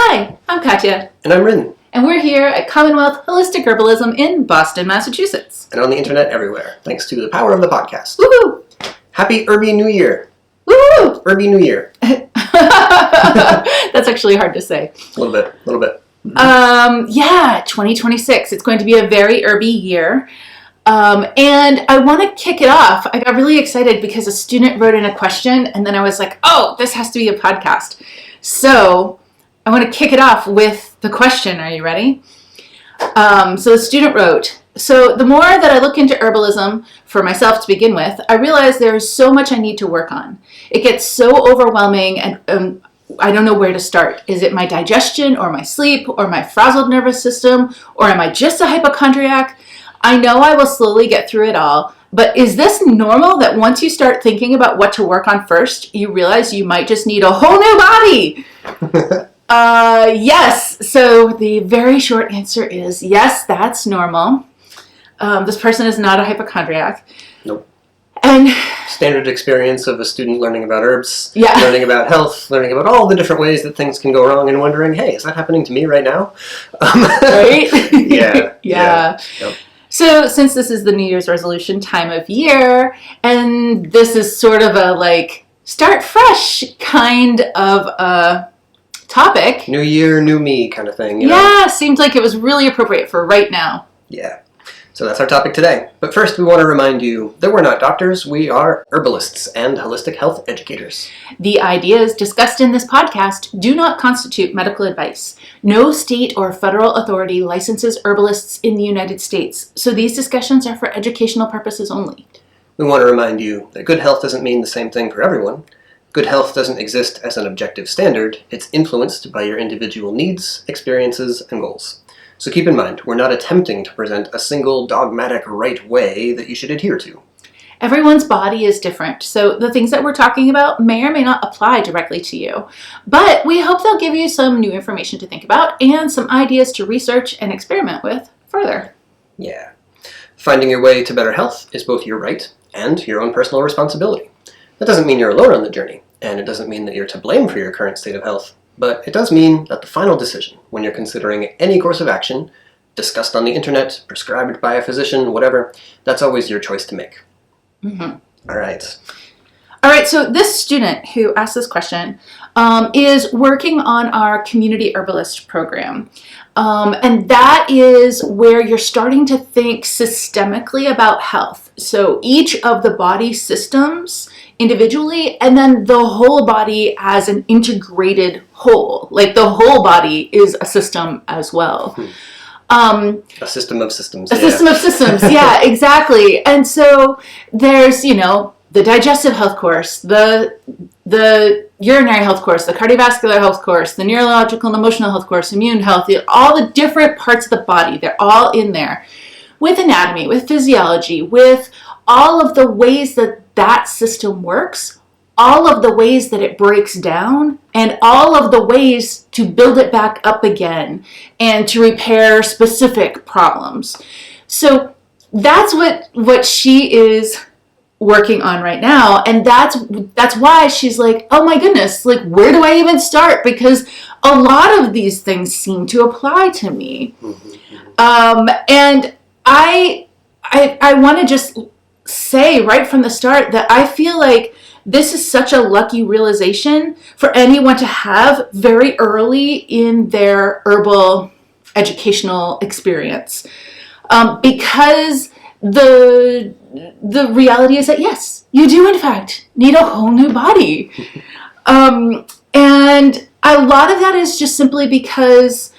Hi, I'm Katya. And I'm Rin. And we're here at Commonwealth Holistic Herbalism in Boston, Massachusetts. And on the internet everywhere, thanks to the power of the podcast. Woohoo! Happy Herby New Year. Woohoo! Herby New Year. That's actually hard to say. A little bit. Yeah, 2026. It's going to be a very herby year. And I want to kick it off. I got really excited because a student wrote in a question, and then I was like, oh, this has to be a podcast. So I want to kick it off with the question. Are you ready? So the student wrote, so the more that I look into herbalism for myself to begin with, I realize there's so much I need to work on. It gets so overwhelming and I don't know where to start. Is it my digestion or my sleep or my frazzled nervous system, or am I just a hypochondriac? I know I will slowly get through it all, but is this normal that once you start thinking about what to work on first, you realize you might just need a whole new body? Yes. So the very short answer is yes, that's normal. This person is not a hypochondriac. Nope. And standard experience of a student learning about herbs, yeah. Learning about health, learning about all the different ways that things can go wrong and wondering, hey, is that happening to me right now? Right? Yeah. Yep. So since this is the New Year's resolution time of year, and this is sort of a like start fresh kind of a topic. New year, new me kind of thing. Yeah, seems like it was really appropriate for right now. Yeah. So that's our topic today. But first, we want to remind you that we're not doctors. We are herbalists and holistic health educators. The ideas discussed in this podcast do not constitute medical advice. No state or federal authority licenses herbalists in the United States, so these discussions are for educational purposes only. We want to remind you that good health doesn't mean the same thing for everyone. Good health doesn't exist as an objective standard. It's influenced by your individual needs, experiences, and goals. So keep in mind, we're not attempting to present a single dogmatic right way that you should adhere to. Everyone's body is different, so the things that we're talking about may or may not apply directly to you. But we hope they'll give you some new information to think about and some ideas to research and experiment with further. Yeah. Finding your way to better health is both your right and your own personal responsibility. That doesn't mean you're alone on the journey, and it doesn't mean that you're to blame for your current state of health. But it does mean that the final decision, when you're considering any course of action, discussed on the internet, prescribed by a physician, whatever, that's always your choice to make. Mm-hmm. All right, so this student who asked this question is working on our Community Herbalist Program. And that is where you're starting to think systemically about health. So each of the body systems individually, and then the whole body as an integrated whole. Like the whole body is a system as well. A system of systems. System of systems, yeah, exactly. And so there's, the digestive health course, the urinary health course, the cardiovascular health course, the neurological and emotional health course, immune health, all the different parts of the body, they're all in there. With anatomy, with physiology, with all of the ways that system works, all of the ways that it breaks down, and all of the ways to build it back up again and to repair specific problems. So that's what she is working on right now, and that's why she's like, oh my goodness, like where do I even start? Because a lot of these things seem to apply to me. And I want to just say right from the start that I feel like this is such a lucky realization for anyone to have very early in their herbal educational experience. Because the reality is that yes, you do in fact need a whole new body. And a lot of that is just simply because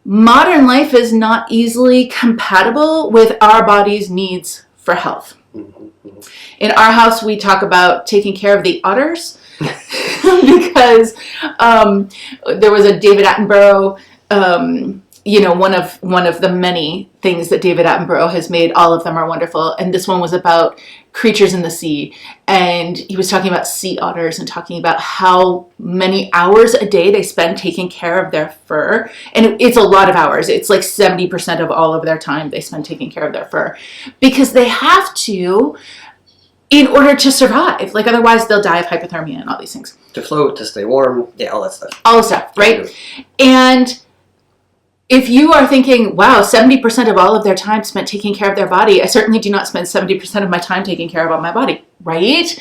modern life is not easily compatible with our body's needs for health. In our house, we talk about taking care of the udders because there was a David Attenborough, one of the many things that David Attenborough has made. All of them are wonderful. And this one was about creatures in the sea. And he was talking about sea otters and talking about how many hours a day they spend taking care of their fur. And it's a lot of hours. It's like 70% of all of their time they spend taking care of their fur because they have to in order to survive. Like otherwise they'll die of hypothermia and all these things. To float, to stay warm, yeah, all that stuff. All the stuff, right? And if you are thinking, wow, 70% of all of their time spent taking care of their body, I certainly do not spend 70% of my time taking care of my body, right?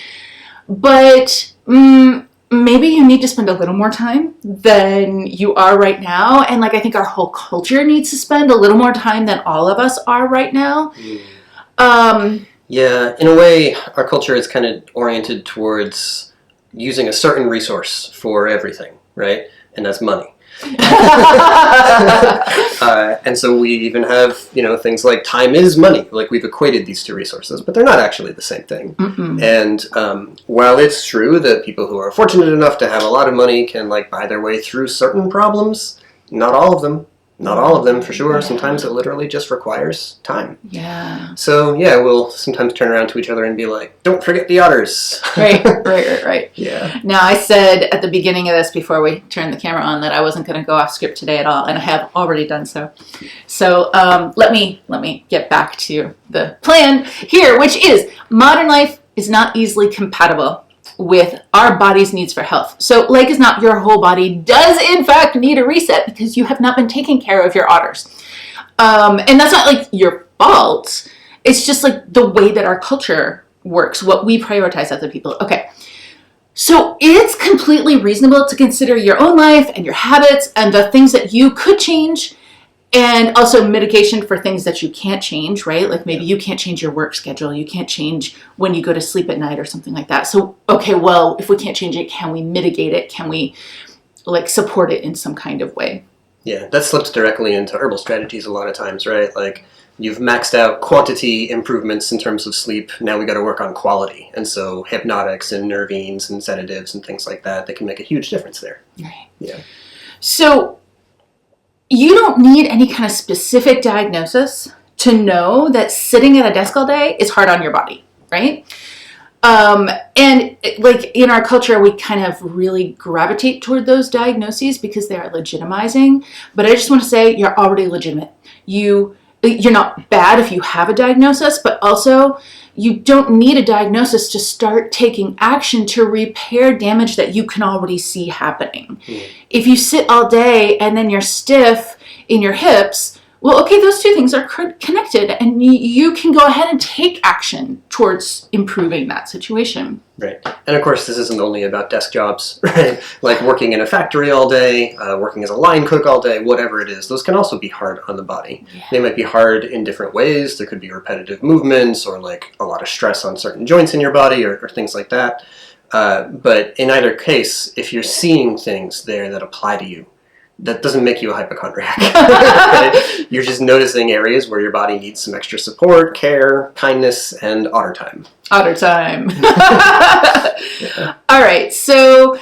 But maybe you need to spend a little more time than you are right now. And like, I think our whole culture needs to spend a little more time than all of us are right now. Yeah, in a way, our culture is kind of oriented towards using a certain resource for everything, right? And that's money. And so we even have, things like time is money. Like we've equated these two resources, but they're not actually the same thing. Mm-mm. And while it's true that people who are fortunate enough to have a lot of money can like buy their way through certain problems, not all of them. Not all of them, for sure. Yeah. Sometimes it literally just requires time. Yeah. So, yeah, we'll sometimes turn around to each other and be like, don't forget the otters. Right. Yeah. Now, I said at the beginning of this, before we turned the camera on, that I wasn't going to go off script today at all, and I have already done so. So, let me get back to the plan here, which is modern life is not easily compatible with our body's needs for health. So like is not your whole body does in fact need a reset because you have not been taking care of your otters. And that's not like your fault. It's just like the way that our culture works, what we prioritize as a people. Okay. So it's completely reasonable to consider your own life and your habits and the things that you could change, and also mitigation for things that you can't change, right? Like maybe you can't change your work schedule. You can't change when you go to sleep at night or something like that. So, okay, well, if we can't change it, can we mitigate it? Can we like support it in some kind of way? Yeah, that slips directly into herbal strategies a lot of times, right? Like you've maxed out quantity improvements in terms of sleep. Now we got to work on quality. And so hypnotics and nervines and sedatives and things like that, they can make a huge difference there. Right. Yeah. So you don't need any kind of specific diagnosis to know that sitting at a desk all day is hard on your body, right? And like in our culture, we kind of really gravitate toward those diagnoses because they are legitimizing. But I just want to say you're already legitimate. You're not bad if you have a diagnosis, but also you don't need a diagnosis to start taking action to repair damage that you can already see happening. If you sit all day and then you're stiff in your hips, well, okay, those two things are connected, and you can go ahead and take action towards improving that situation. Right. And of course, this isn't only about desk jobs, right? Like working in a factory all day, working as a line cook all day, whatever it is. Those can also be hard on the body. Yeah. They might be hard in different ways. There could be repetitive movements or like a lot of stress on certain joints in your body or things like that. But in either case, if you're seeing things there that apply to you, that doesn't make you a hypochondriac. Right? You're just noticing areas where your body needs some extra support, care, kindness, and otter time. Otter time. Yeah. All right. So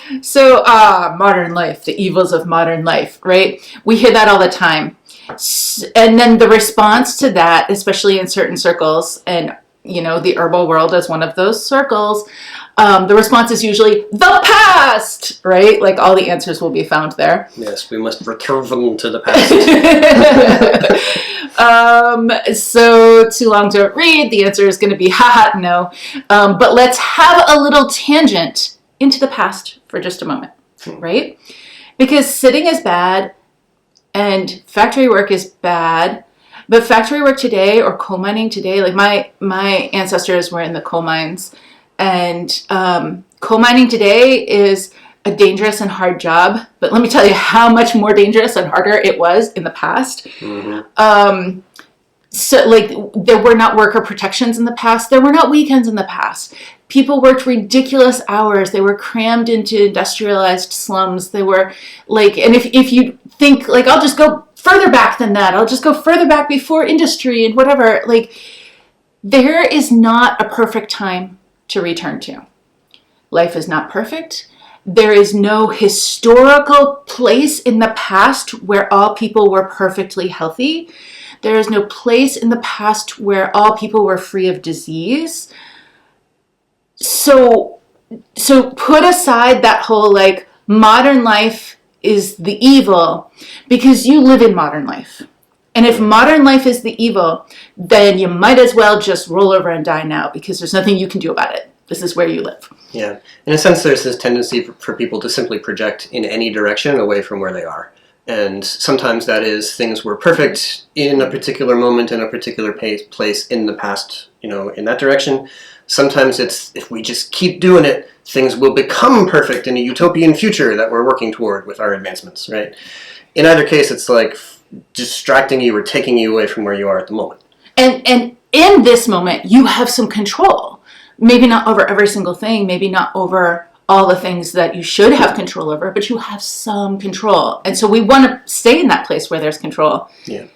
modern life, the evils of modern life, right? We hear that all the time. And then the response to that, especially in certain circles, and the herbal world is one of those circles, the response is usually the past, right? Like all the answers will be found there. Yes, we must return them to the past. So too long to read, the answer is going to be haha, no. But let's have a little tangent into the past for just a moment, right? Because sitting is bad and factory work is bad. But factory work today or coal mining today, like my ancestors were in the coal mines, and coal mining today is a dangerous and hard job. But let me tell you how much more dangerous and harder it was in the past. Mm-hmm. So like there were not worker protections in the past. There were not weekends in the past. People worked ridiculous hours. They were crammed into industrialized slums. They were like, and if you think like, I'll just go further back than that, I'll just go further back before industry and whatever, like there is not a perfect time to return to. Life is not perfect. There is no historical place in the past where all people were perfectly healthy. There is no place in the past where all people were free of disease. So put aside that whole like modern life is the evil because you live in modern life. And if modern life is the evil, then you might as well just roll over and die now, because there's nothing you can do about it. This is where you live. Yeah. In a sense, there's this tendency for people to simply project in any direction away from where they are. And sometimes that is things were perfect in a particular moment, in a particular place in the past, in that direction. Sometimes it's, if we just keep doing it, things will become perfect in a utopian future that we're working toward with our advancements, right? In either case, it's like distracting you or taking you away from where you are at the moment. And in this moment, you have some control. Maybe not over every single thing, maybe not over all the things that you should have control over, but you have some control. And so we want to stay in that place where there's control. Yeah.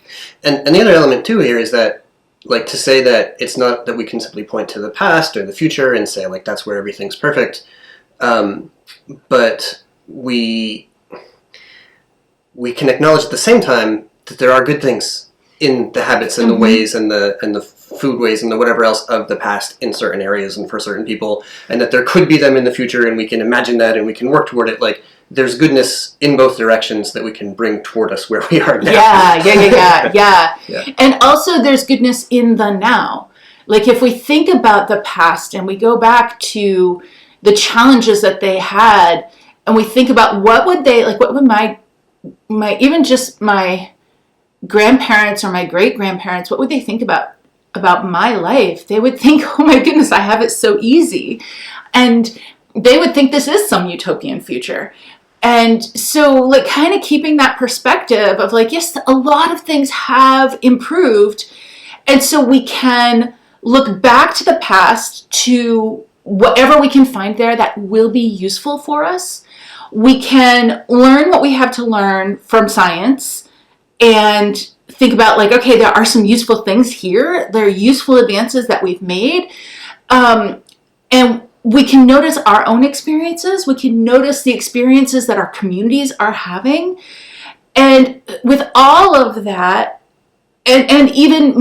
And the other element too here is that, like, to say that it's not that we can simply point to the past or the future and say, like, that's where everything's perfect. But we can acknowledge at the same time that there are good things in the habits and the ways and the food ways and the whatever else of the past in certain areas and for certain people, and that there could be them in the future, and we can imagine that and we can work toward it. Like, there's goodness in both directions that we can bring toward us where we are now. Yeah. And also there's goodness in the now. Like, if we think about the past and we go back to the challenges that they had, and we think about what would my even just my grandparents or my great-grandparents, what would they think about my life? They would think, oh my goodness, I have it so easy. And they would think this is some utopian future. And so, like, kind of keeping that perspective of, like, yes, a lot of things have improved. And so we can look back to the past, to whatever we can find there that will be useful for us. We can learn what we have to learn from science and think about, like, okay, there are some useful things here. There are useful advances that we've made. And we can notice our own experiences. We can notice the experiences that our communities are having. And with all of that, and even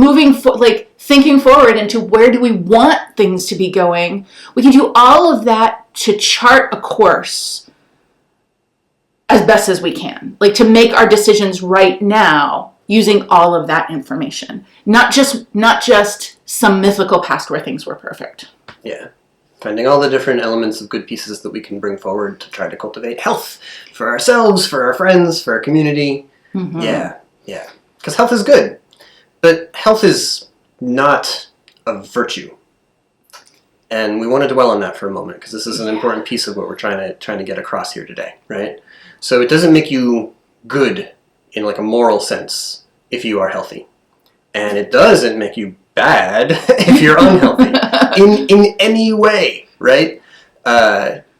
thinking forward into where do we want things to be going, we can do all of that to chart a course as best as we can. Like, to make our decisions right now using all of that information. Not just some mythical past where things were perfect. Yeah. Finding all the different elements of good pieces that we can bring forward to try to cultivate health for ourselves, for our friends, for our community. Mm-hmm. Yeah. Because health is good. But health is not a virtue. And we want to dwell on that for a moment, because this is an important piece of what we're trying to get across here today, right? So it doesn't make you good in, like, a moral sense if you are healthy. And it doesn't make you bad if you're unhealthy in any way, right?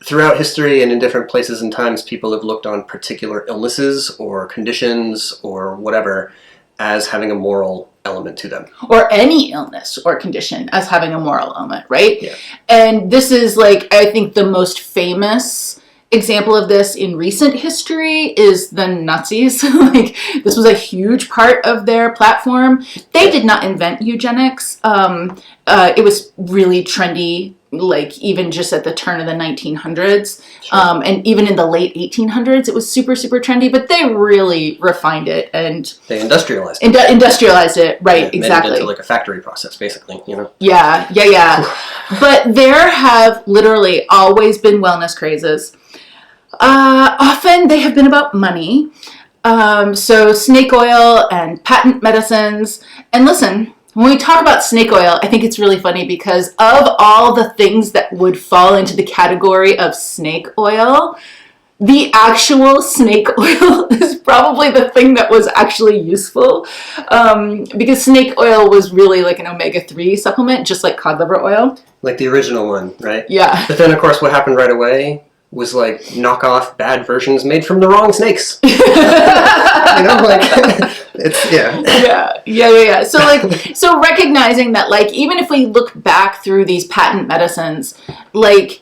Throughout history and in different places and times, people have looked on particular illnesses or conditions or whatever as having a moral element to them. Or any illness or condition as having a moral element, right? Yeah. And this is, like, I think the most famous example of this in recent history is the Nazis. Like, this was a huge part of their platform. They did not invent eugenics. It was really trendy, like, even just at the turn of the 1900s. Sure. And even in the late 1800s, it was super, super trendy, but they really refined it and they industrialized it. Industrialized it, right, exactly. Made it into, like, a factory process, basically, Yeah. But there have literally always been wellness crazes. Often they have been about money. So snake oil and patent medicines. And listen, when we talk about snake oil, I think it's really funny because of all the things that would fall into the category of snake oil, the actual snake oil is probably the thing that was actually useful. Because snake oil was really like an omega-3 supplement, just like cod liver oil. Like the original one, right? Yeah. But then, of course, what happened right away was, like, knockoff bad versions made from the wrong snakes. It's, Yeah. So recognizing that, like, even if we look back through these patent medicines, like,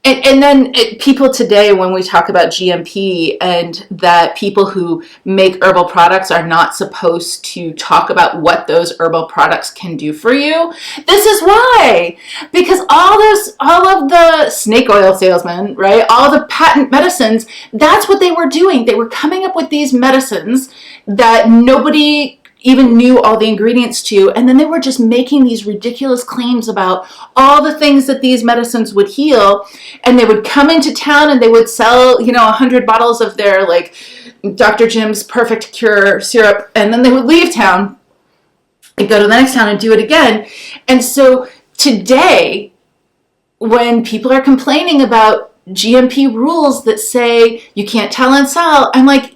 and then people today, when we talk about GMP and that people who make herbal products are not supposed to talk about what those herbal products can do for you, this is why. Because all of the snake oil salesmen, right, all the patent medicines, that's what they were doing. They were coming up with these medicines that nobody even knew all the ingredients to. And then they were just making these ridiculous claims about all the things that these medicines would heal. And they would come into town and they would sell, 100 bottles of their like Dr. Jim's Perfect Cure syrup. And then they would leave town and go to the next town and do it again. And so today, when people are complaining about GMP rules that say you can't tell and sell, I'm like,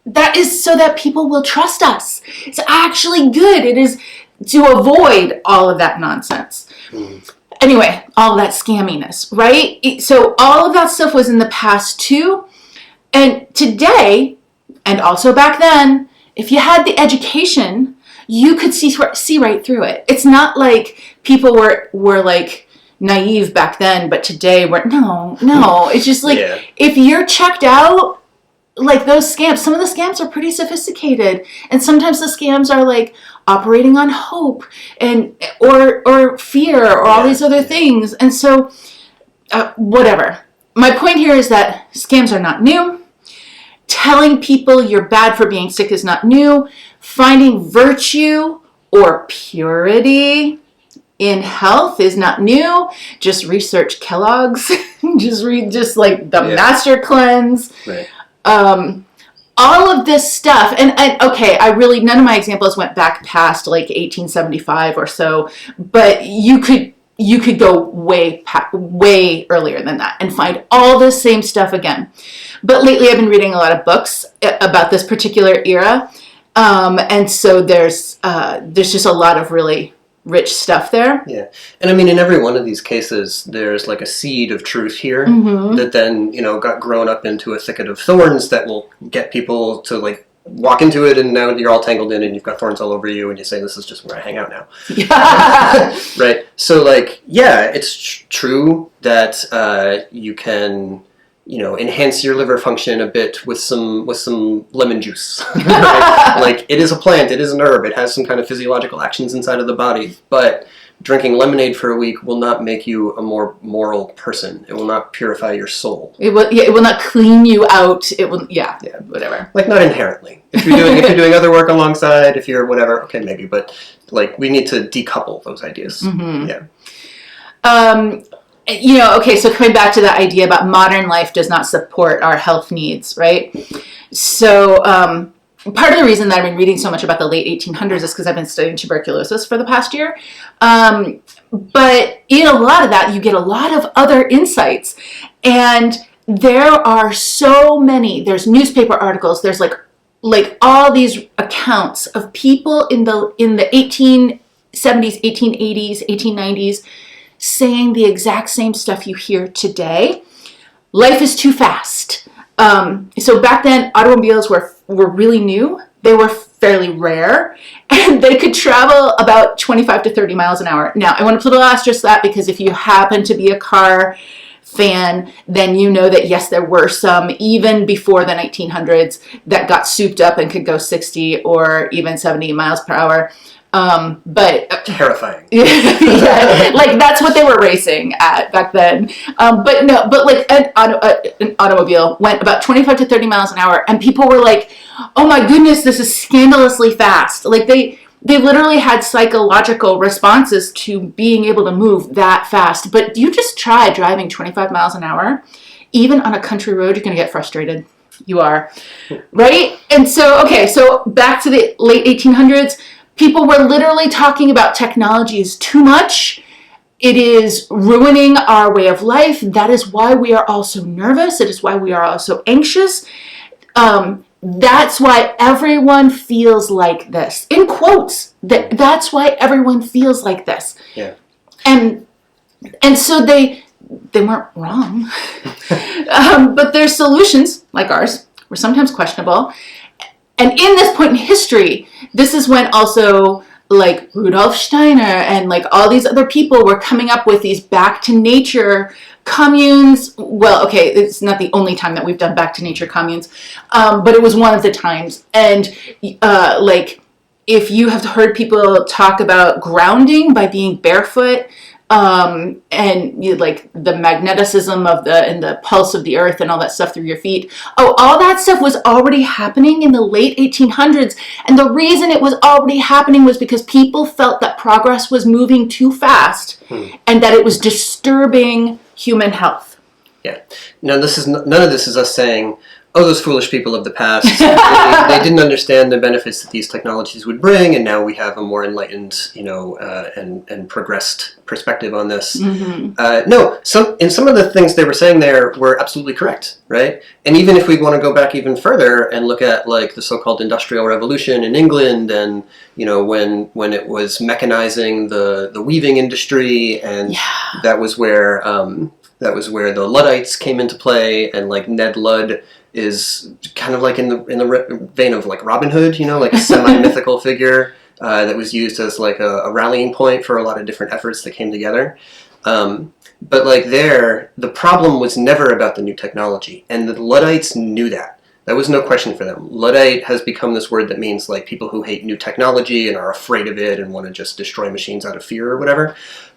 that is so that people will trust us. It's actually good. It is to avoid all of that nonsense. Anyway, all of that scamminess, right? So all of that stuff was in the past too. And today, and also back then, if you had the education, you could see right through it. It's not like people were like naive back then, but today no. It's just like, if you're checked out, like those scams, some of the scams are pretty sophisticated, and sometimes the scams are like operating on hope and or fear or all these other things. And so whatever. My point here is that scams are not new. Telling people you're bad for being sick is not new. Finding virtue or purity in health is not new. Just research Kellogg's. Just read like the Master Cleanse. Right. All of this stuff, and okay, none of my examples went back past like 1875 or so, but you could go way earlier than that and find all this same stuff again. But lately I've been reading a lot of books about this particular era, and so there's just a lot of really rich stuff there. Yeah. And I mean, in every one of these cases, there's like a seed of truth here that then, got grown up into a thicket of thorns that will get people to like walk into it, and now you're all tangled in and you've got thorns all over you and you say, this is just where I hang out now. Right. So like, it's true that you can enhance your liver function a bit with some lemon juice. Right? Like, it is a plant, it is an herb, it has some kind of physiological actions inside of the body, but drinking lemonade for a week will not make you a more moral person. It will not purify your soul. It will not clean you out. It will, whatever. Like, not inherently. If you're doing other work alongside, if you're whatever, okay, maybe, but like, we need to decouple those ideas. Okay, so coming back to that idea about modern life does not support our health needs, right? So part of the reason that I've been reading so much about the late 1800s is because I've been studying tuberculosis for the past year. But in a lot of that, you get a lot of other insights. And there are so many, there's newspaper articles, there's like all these accounts of people in the 1870s, 1880s, 1890s, saying the exact same stuff you hear today. Life is too fast. So back then, automobiles were really new. They were fairly rare, and they could travel about 25 to 30 miles an hour. Now, I want to put a little asterisk to that, because if you happen to be a car fan, then you know that yes, there were some even before the 1900s that got souped up and could go 60 or even 70 miles per hour. But terrifying. Like that's what they were racing at back then. But like an automobile went about 25 to 30 miles an hour, and people were like, "Oh my goodness, this is scandalously fast!" Like they literally had psychological responses to being able to move that fast. But you just try driving 25 miles an hour, even on a country road, you're going to get frustrated. You are, right? And so back to the late 1800s. People were literally talking about technology is too much. It is ruining our way of life. That is why we are all so nervous. It is why we are all so anxious. That's why everyone feels like this. In quotes, that's why everyone feels like this. Yeah. And so they weren't wrong. But their solutions, like ours, were sometimes questionable. And in this point in history, this is when also like Rudolf Steiner and like all these other people were coming up with these back to nature communes. Well, okay, it's not the only time that we've done back to nature communes, but it was one of the times. And like if you have heard people talk about grounding by being barefoot, and like the magneticism of the pulse of the earth and all that stuff through your feet. Oh, all that stuff was already happening in the late 1800s. And the reason it was already happening was because people felt that progress was moving too fast and that it was disturbing human health. Yeah. Now, none of this is us saying, oh, those foolish people of the past, they didn't understand the benefits that these technologies would bring, and now we have a more enlightened, and progressed perspective on this. No, some of the things they were saying there were absolutely correct, right? And even if we want to go back even further and look at like the so-called Industrial Revolution in England, and when it was mechanizing the weaving industry, and that was where the Luddites came into play, and like Ned Ludd is kind of like in the vein of like Robin Hood, like a semi-mythical figure that was used as like a rallying point for a lot of different efforts that came together. But like the problem was never about the new technology, and the Luddites knew that. That was no question for them. Luddite has become this word that means like people who hate new technology and are afraid of it and want to just destroy machines out of fear or whatever.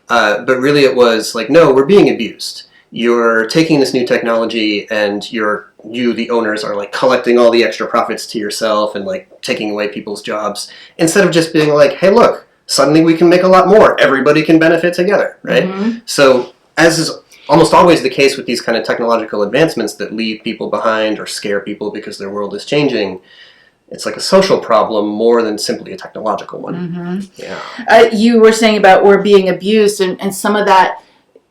But really it was like, no, we're being abused. You're taking this new technology and you, the owners, are like collecting all the extra profits to yourself and like taking away people's jobs, instead of just being like, hey, look, suddenly we can make a lot more. Everybody can benefit together, right? So as is almost always the case with these kind of technological advancements that leave people behind or scare people because their world is changing, it's like a social problem more than simply a technological one. You were saying about we're being abused, and some of that,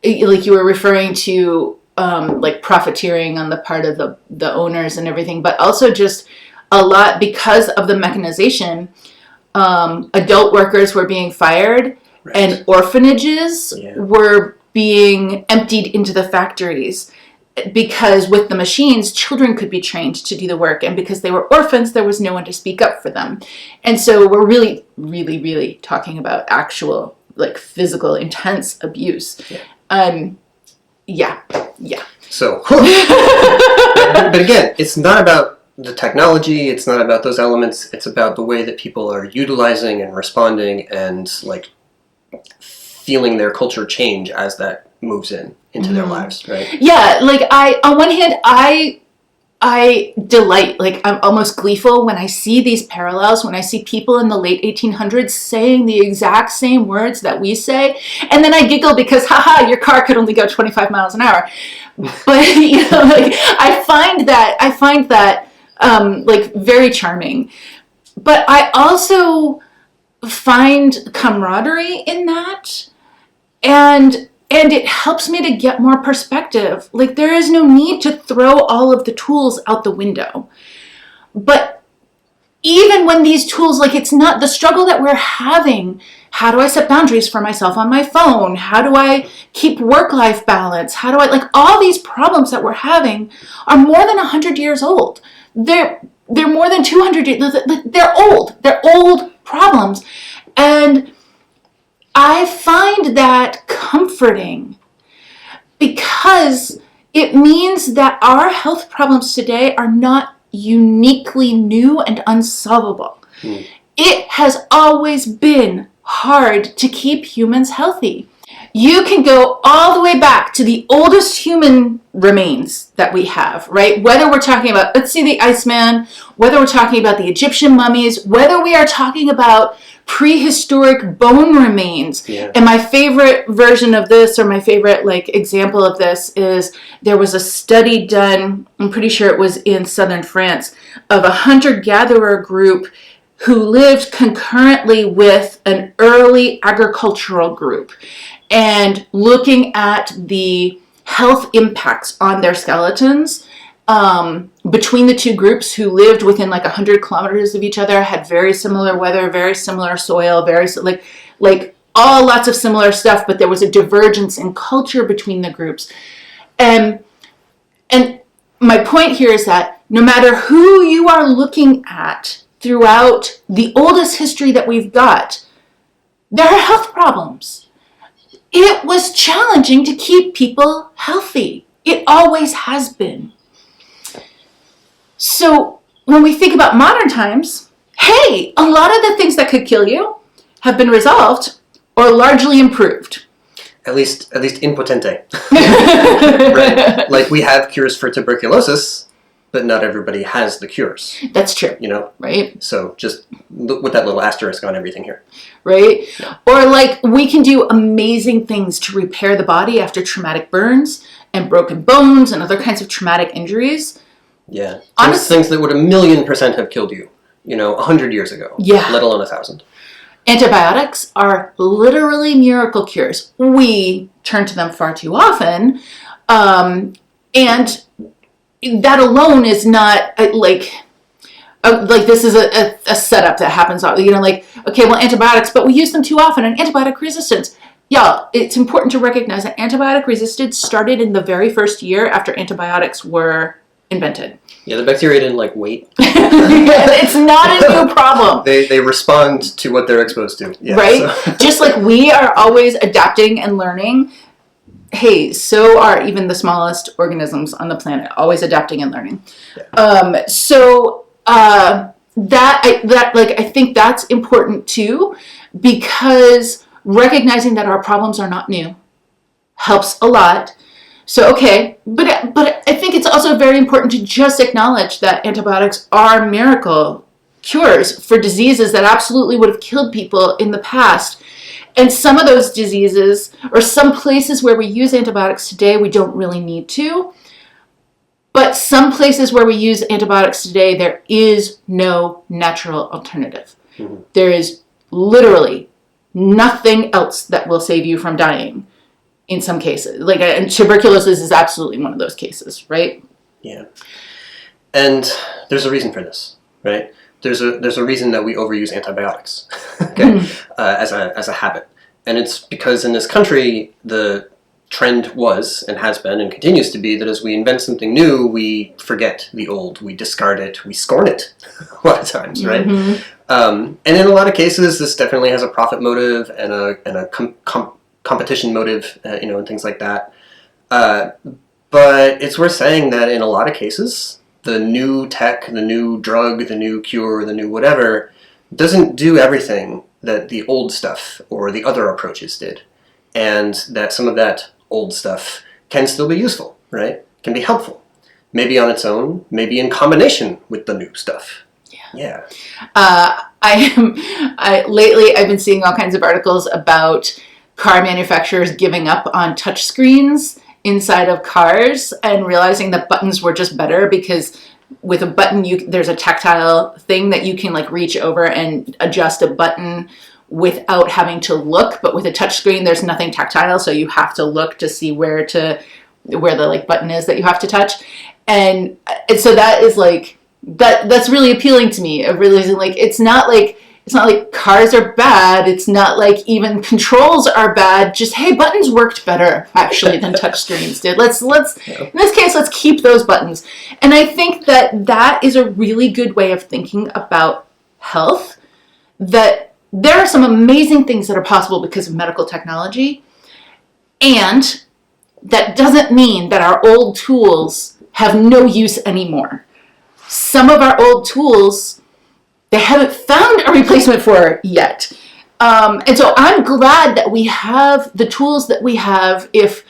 like you were referring to like profiteering on the part of the owners and everything, but also just a lot because of the mechanization. Adult workers were being fired, and orphanages were being emptied into the factories, because with the machines, children could be trained to do the work, and because they were orphans, there was no one to speak up for them. And so we're really, really, really talking about actual like physical, intense abuse. So, but again, it's not about the technology, it's not about those elements, it's about the way that people are utilizing and responding and like feeling their culture change as that moves into their lives, right? Yeah, like on one hand, I delight, like I'm almost gleeful when I see these parallels, when I see people in the late 1800s saying the exact same words that we say, and then I giggle because, haha, your car could only go 25 miles an hour. But, like I find that like very charming. But I also find camaraderie in that, and it helps me to get more perspective. Like there is no need to throw all of the tools out the window. But even when these tools, like it's not the struggle that we're having. How do I set boundaries for myself on my phone? How do I keep work-life balance? How do I, like all these problems that we're having are more than 100 years old. They're more than 200 years, they're old. They're old problems. And I find that comforting because it means that our health problems today are not uniquely new and unsolvable. It has always been hard to keep humans healthy. You can go all the way back to the oldest human remains that we have, right? Whether we're talking about, let's say, the Iceman, whether we're talking about the Egyptian mummies, whether we are talking about prehistoric bone remains. And my favorite version of this, or my favorite like example of this, is there was a study done, I'm pretty sure it was in southern France, of a hunter-gatherer group who lived concurrently with an early agricultural group, and looking at the health impacts on their skeletons between the two groups, who lived within like 100 kilometers of each other, had very similar weather, very similar soil, very like all lots of similar stuff, but there was a divergence in culture between the groups. And my point here is that no matter who you are looking at throughout the oldest history that we've got, there are health problems. It was challenging to keep people healthy. It always has been. So when we think about modern times, hey, a lot of the things that could kill you have been resolved or largely improved. At least in potente. Right? Like, we have cures for tuberculosis, but not everybody has the cures. That's true. Right? So just with that little asterisk on everything here. Right? Yeah. Or like, we can do amazing things to repair the body after traumatic burns and broken bones and other kinds of traumatic injuries. Yeah. Honestly, things that would 1,000,000% have killed you, 100 years ago. Yeah. Let alone 1,000. Antibiotics are literally miracle cures. We turn to them far too often. And that alone is not like this is a setup that happens, like, okay, well, antibiotics, but we use them too often, and antibiotic resistance. Y'all, it's important to recognize that antibiotic resistance started in the very first year after antibiotics were invented. Yeah, the bacteria didn't wait. It's not a new problem. They respond to what they're exposed to. Yeah, right? So. Just like we are always adapting and learning, hey, so are even the smallest organisms on the planet, always adapting and learning. Yeah. I think that's important too, because recognizing that our problems are not new helps a lot. So, okay, but I think it's also very important to just acknowledge that antibiotics are miracle cures for diseases that absolutely would have killed people in the past. And some of those diseases, or some places where we use antibiotics today, we don't really need to. But some places where we use antibiotics today, there is no natural alternative. Mm-hmm. There is literally nothing else that will save you from dying. In some cases, and tuberculosis is absolutely one of those cases, right? Yeah, and there's a reason for this, right? There's a reason that we overuse antibiotics, okay, as a habit, and it's because in this country the trend was and has been and continues to be that as we invent something new, we forget the old, we discard it, we scorn it a lot of times, right? Mm-hmm. And in a lot of cases, this definitely has a profit motive and a competition motive, and things like that. But it's worth saying that in a lot of cases, the new tech, the new drug, the new cure, the new whatever, doesn't do everything that the old stuff or the other approaches did. And that some of that old stuff can still be useful, right? Can be helpful. Maybe on its own, maybe in combination with the new stuff. Yeah. Lately I've been seeing all kinds of articles about car manufacturers giving up on touch screens inside of cars and realizing that buttons were just better, because with a button there's a tactile thing that you can reach over and adjust a button without having to look, but with a touch screen there's nothing tactile, so you have to look to see where the button is that you have to touch, and so that is that's really appealing to me, of realizing it's not like cars are bad. It's not like even controls are bad. Just, hey, buttons worked better actually than touch screens did. Let's in this case, let's keep those buttons. And I think that is a really good way of thinking about health, that there are some amazing things that are possible because of medical technology. And that doesn't mean that our old tools have no use anymore. Some of our old tools, they haven't found a replacement for yet. And so I'm glad that we have the tools that we have. If,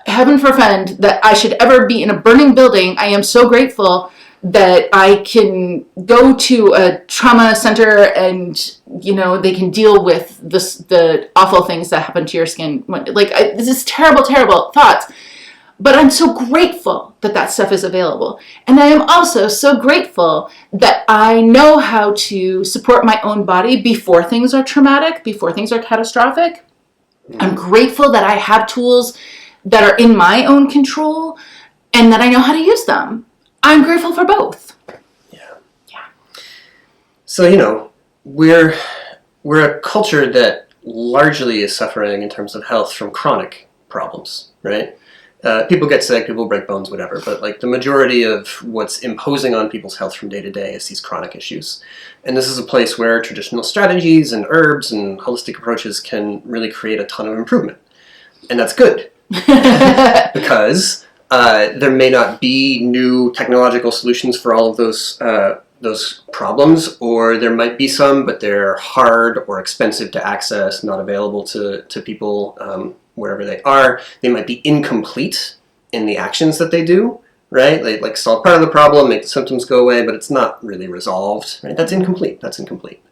heaven forfend that I should ever be in a burning building, I am so grateful that I can go to a trauma center and, they can deal with the awful things that happen to your skin. This is terrible, terrible thoughts. But I'm so grateful that stuff is available. And I am also so grateful that I know how to support my own body before things are traumatic, before things are catastrophic. I'm grateful that I have tools that are in my own control and that I know how to use them. I'm grateful for both. Yeah. So, we're a culture that largely is suffering in terms of health from chronic problems, right? People get sick, people break bones, whatever, but the majority of what's imposing on people's health from day to day is these chronic issues. And this is a place where traditional strategies and herbs and holistic approaches can really create a ton of improvement. And that's good. Because there may not be new technological solutions for all of those those problems, or there might be some, but they're hard or expensive to access, not available to people wherever they are. They might be incomplete in the actions that they do, right? They like solve part of the problem, make the symptoms go away, but it's not really resolved, right? That's incomplete. That's incomplete.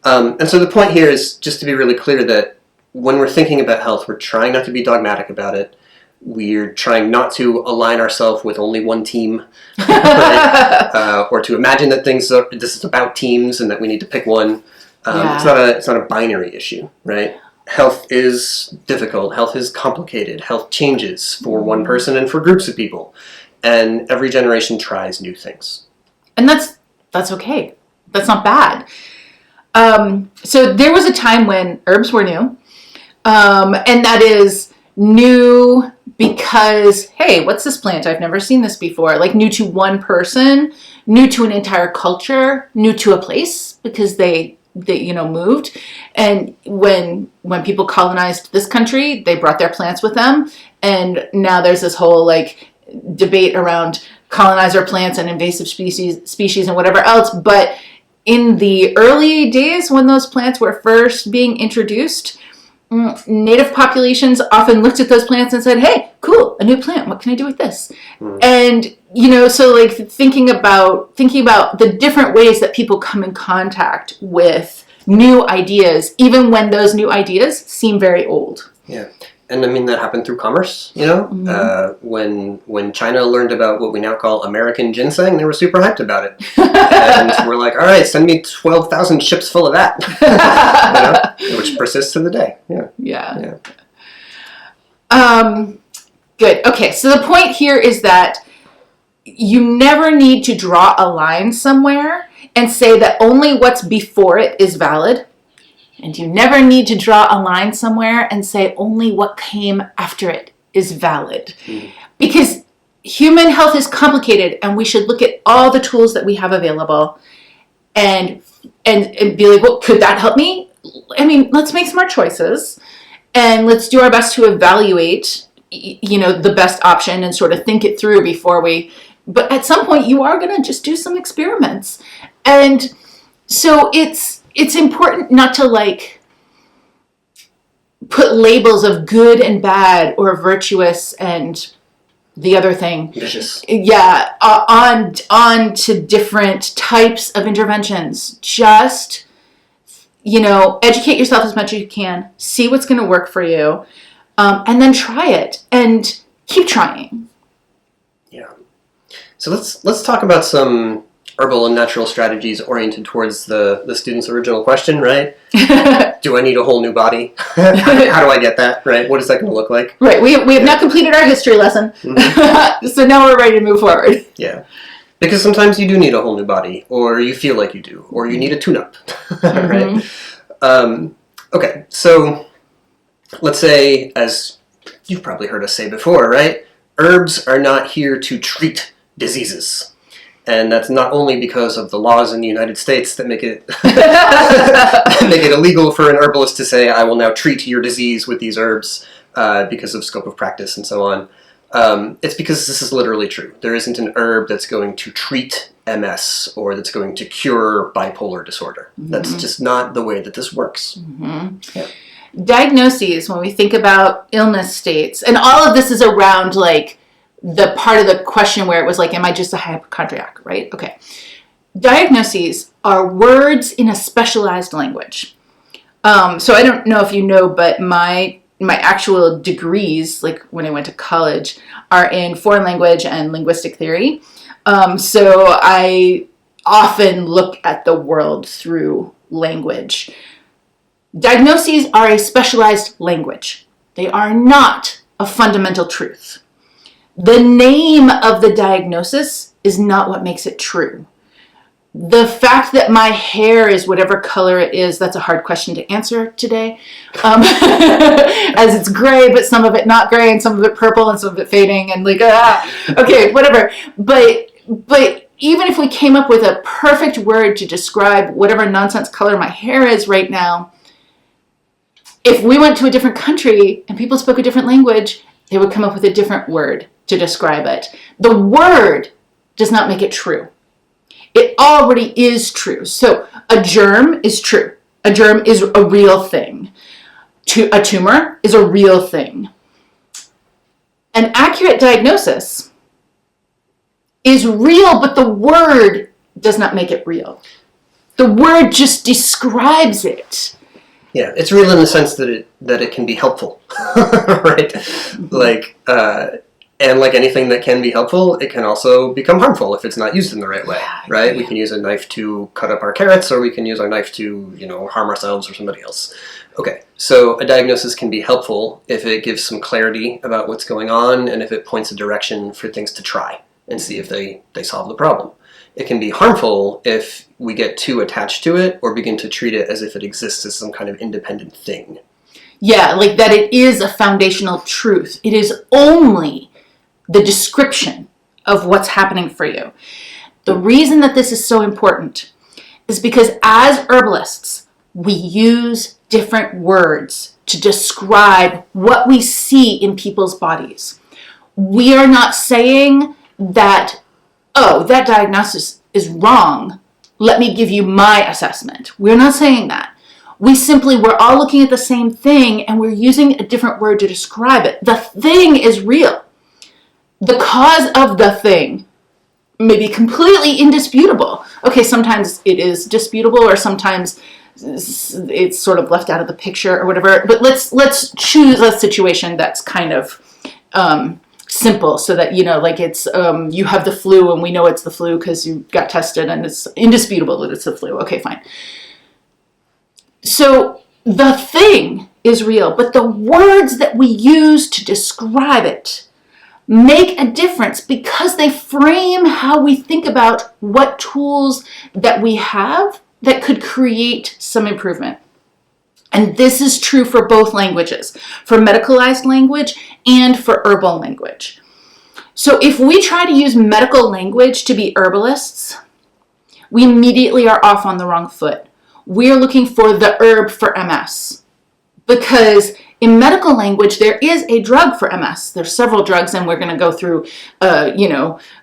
And so the point here is just to be really clear that when we're thinking about health, we're trying not to be dogmatic about it. We're trying not to align ourselves with only one team, right? Or to imagine that this is about teams and that we need to pick one. It's not a binary issue, right? Health is difficult. Health is complicated. Health changes for one person and for groups of people, and every generation tries new things. And that's okay. That's not bad. So there was a time when herbs were new, and that is new because, hey, what's this plant? I've never seen this before. Like new to one person, new to an entire culture, new to a place because they moved. And when people colonized this country, they brought their plants with them. And now there's this whole like debate around colonizer plants and invasive species and whatever else. But in the early days when those plants were first being introduced, native populations often looked at those plants and said, hey, cool, a new plant. What can I do with this? And, so like thinking about the different ways that people come in contact with new ideas, even when those new ideas seem very old. Yeah. And I mean, that happened through commerce, when China learned about what we now call American ginseng, they were super hyped about it. And we're like, all right, send me 12,000 ships full of that, which persists to the day. Yeah. Good. Okay. So the point here is that you never need to draw a line somewhere and say that only what's before it is valid. And you never need to draw a line somewhere and say only what came after it is valid. Because human health is complicated and we should look at all the tools that we have available and be like, well, could that help me? I mean, let's make smart choices and let's do our best to evaluate, the best option and sort of think it through but at some point you are going to just do some experiments. And so it's important not to like put labels of good and bad or virtuous and the other thing. Vicious. Yeah, on to different types of interventions. Just, educate yourself as much as you can, see what's going to work for you, and then try it and keep trying. Yeah. So let's talk about some herbal and natural strategies oriented towards the student's original question, right? Do I need a whole new body? How do I get that, right? What is that going to look like? Right. We have not completed our history lesson. So now we're ready to move forward. Yeah. Because sometimes you do need a whole new body, or you feel like you do, or you need a tune-up, right? Okay, so let's say, as you've probably heard us say before, right? Herbs are not here to treat diseases. And that's not only because of the laws in the United States that make it illegal for an herbalist to say, I will now treat your disease with these herbs because of scope of practice and so on. It's because this is literally true. There isn't an herb that's going to treat MS or that's going to cure bipolar disorder. That's just not the way that this works. Yeah. Diagnoses, when we think about illness states, and all of this is around like the part of the question where it was like, am I just a hypochondriac, right? Okay. Diagnoses are words in a specialized language. So I don't know if you know, but my actual degrees, like when I went to college, are in foreign language and linguistic theory. So I often look at the world through language. Diagnoses are a specialized language. They are not a fundamental truth. The name of the diagnosis is not what makes it true. The fact that my hair is whatever color it is, that's a hard question to answer today. As it's gray, but some of it not gray, and some of it purple, and some of it fading, and like, okay, whatever. But even if we came up with a perfect word to describe whatever nonsense color my hair is right now, if we went to a different country and people spoke a different language, they would come up with a different word to describe it. The word does not make it true. It already is true. So a germ is true. A germ is a real thing. A tumor is a real thing. An accurate diagnosis is real, but the word does not make it real. The word just describes it. Yeah, it's real in the sense that it can be helpful, right? Like, and like anything that can be helpful, it can also become harmful if it's not used in the right way, right? We can use a knife to cut up our carrots, or we can use our knife to, harm ourselves or somebody else. Okay, so a diagnosis can be helpful if it gives some clarity about what's going on and if it points a direction for things to try and see if they solve the problem. It can be harmful if we get too attached to it or begin to treat it as if it exists as some kind of independent thing. Yeah, like that it is a foundational truth. It is only the description of what's happening for you. The reason that this is so important is because as herbalists, we use different words to describe what we see in people's bodies. We are not saying that, oh, that diagnosis is wrong. Let me give you my assessment. We're not saying that. We're all looking at the same thing and we're using a different word to describe it. The thing is real. The cause of the thing may be completely indisputable. Okay, sometimes it is disputable or sometimes it's sort of left out of the picture or whatever. But let's choose a situation that's kind of simple so that, it's you have the flu and we know it's the flu because you got tested and it's indisputable that it's the flu. Okay, fine. So the thing is real, but the words that we use to describe it make a difference because they frame how we think about what tools that we have that could create some improvement. And this is true for both languages, for medicalized language and for herbal language. So if we try to use medical language to be herbalists, we immediately are off on the wrong foot. We're looking for the herb for MS because in medical language, there is a drug for MS. There's several drugs, and we're going to go through,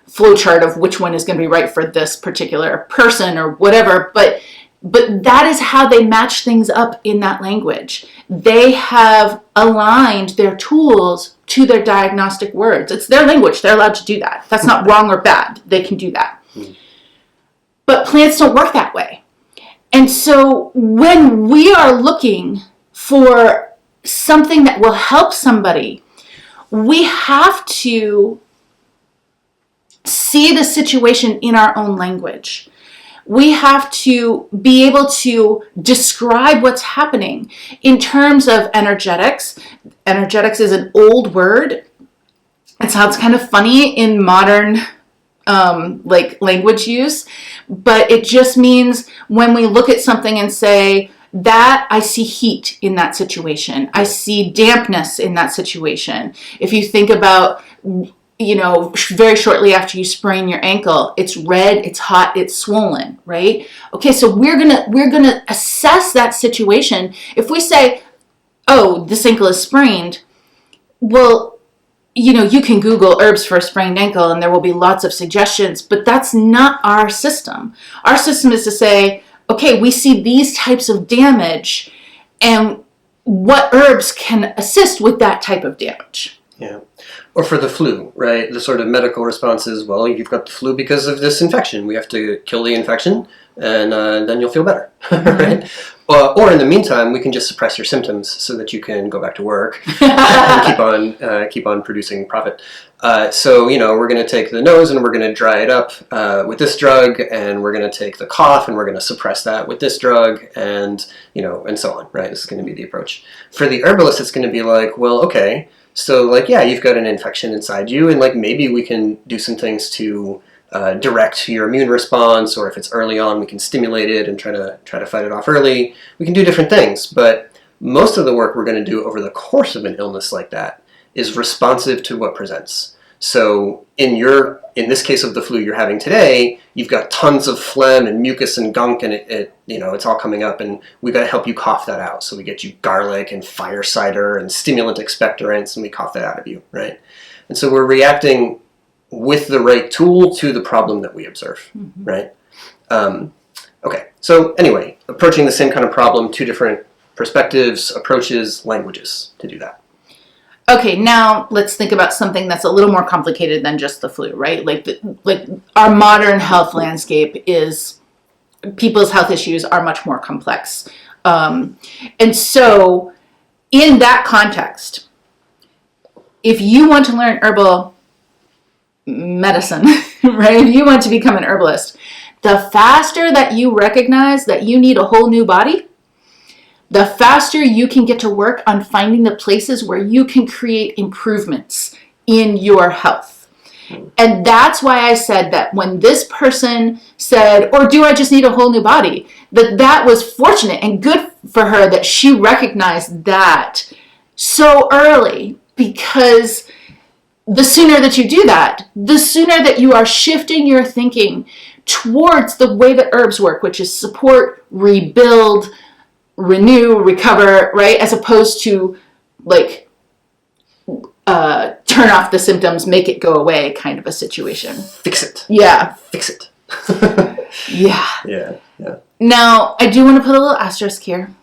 flow chart of which one is going to be right for this particular person or whatever. But that is how they match things up in that language. They have aligned their tools to their diagnostic words. It's their language. They're allowed to do that. That's not wrong or bad. They can do that. But plants don't work that way. And so when we are looking for something that will help somebody, we have to see the situation in our own language. We have to be able to describe what's happening in terms of energetics. Energetics is an old word. It sounds kind of funny in modern language use, but it just means when we look at something and say, that I see heat in that situation. I see dampness in that situation. If you think about, very shortly after you sprain your ankle, it's red, it's hot, it's swollen, right? Okay, so we're gonna assess that situation. If we say, oh, this ankle is sprained, well, you can Google herbs for a sprained ankle and there will be lots of suggestions, but that's not our system. Our system is to say, okay, we see these types of damage, and what herbs can assist with that type of damage? Yeah. Or for the flu, right? The sort of medical response is, well, you've got the flu because of this infection. We have to kill the infection, and then you'll feel better, right? Or in the meantime, we can just suppress your symptoms so that you can go back to work and keep on producing profit. So we're going to take the nose and we're going to dry it up with this drug, and we're going to take the cough and we're going to suppress that with this drug, and and so on, right? This is going to be the approach. For the herbalist, it's going to be like, well, okay, so you've got an infection inside you, and maybe we can do some things to direct your immune response, or if it's early on, we can stimulate it and try to fight it off early. We can do different things, but most of the work we're going to do over the course of an illness like that is responsive to what presents. So in this case of the flu you're having today, you've got tons of phlegm and mucus and gunk, and it's all coming up, and we've got to help you cough that out. So we get you garlic and fire cider and stimulant expectorants, and we cough that out of you, right? And so we're reacting with the right tool to the problem that we observe, right? Okay, so anyway, approaching the same kind of problem, two different perspectives, approaches, languages to do that. Okay, now let's think about something that's a little more complicated than just the flu, right? Like our modern health landscape is, people's health issues are much more complex. And so in that context, if you want to learn herbal medicine, right? If you want to become an herbalist, the faster that you recognize that you need a whole new body, the faster you can get to work on finding the places where you can create improvements in your health. And that's why I said that when this person said, or do I just need a whole new body? That was fortunate and good for her that she recognized that so early, because the sooner that you do that, the sooner that you are shifting your thinking towards the way that herbs work, which is support, rebuild, renew, recover, right? As opposed to like turn off the symptoms, make it go away kind of a situation. Fix it. Yeah. Fix it. Yeah. Yeah. Now, I do want to put a little asterisk here,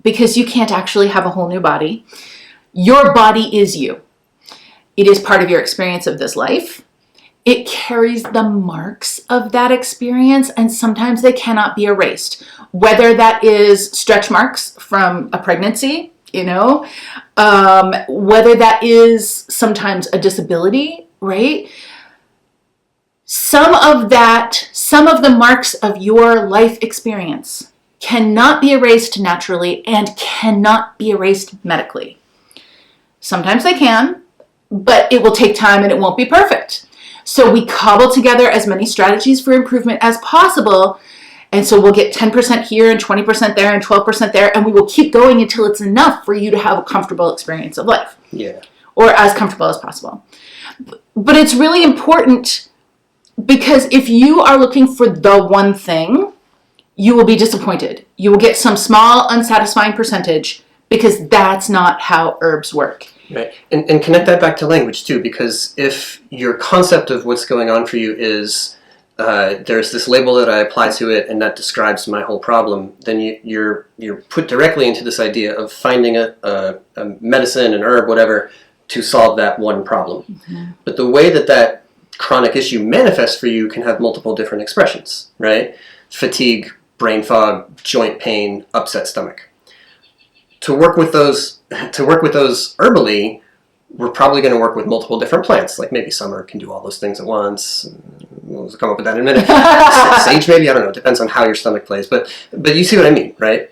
because you can't actually have a whole new body. Your body is you. It is part of your experience of this life. It carries the marks of that experience, and sometimes they cannot be erased. Whether that is stretch marks from a pregnancy, whether that is sometimes a disability, right? Some of the marks of your life experience cannot be erased naturally and cannot be erased medically. Sometimes they can, but it will take time and it won't be perfect. So we cobble together as many strategies for improvement as possible. And so we'll get 10% here and 20% there and 12% there. And we will keep going until it's enough for you to have a comfortable experience of life. Yeah. Or as comfortable as possible. But it's really important, because if you are looking for the one thing, you will be disappointed. You will get some small, unsatisfying percentage, because that's not how herbs work. Right. And connect that back to language too, because if your concept of what's going on for you is there's this label that I apply to it and that describes my whole problem, then you're put directly into this idea of finding a medicine, an herb, whatever, to solve that one problem. Mm-hmm. But the way that chronic issue manifests for you can have multiple different expressions, right? Fatigue, brain fog, joint pain, upset stomach. To work with those herbally, we're probably going to work with multiple different plants. Like maybe summer can do all those things at once. We'll come up with that in a minute. Sage maybe, I don't know. It depends on how your stomach plays. But you see what I mean, right?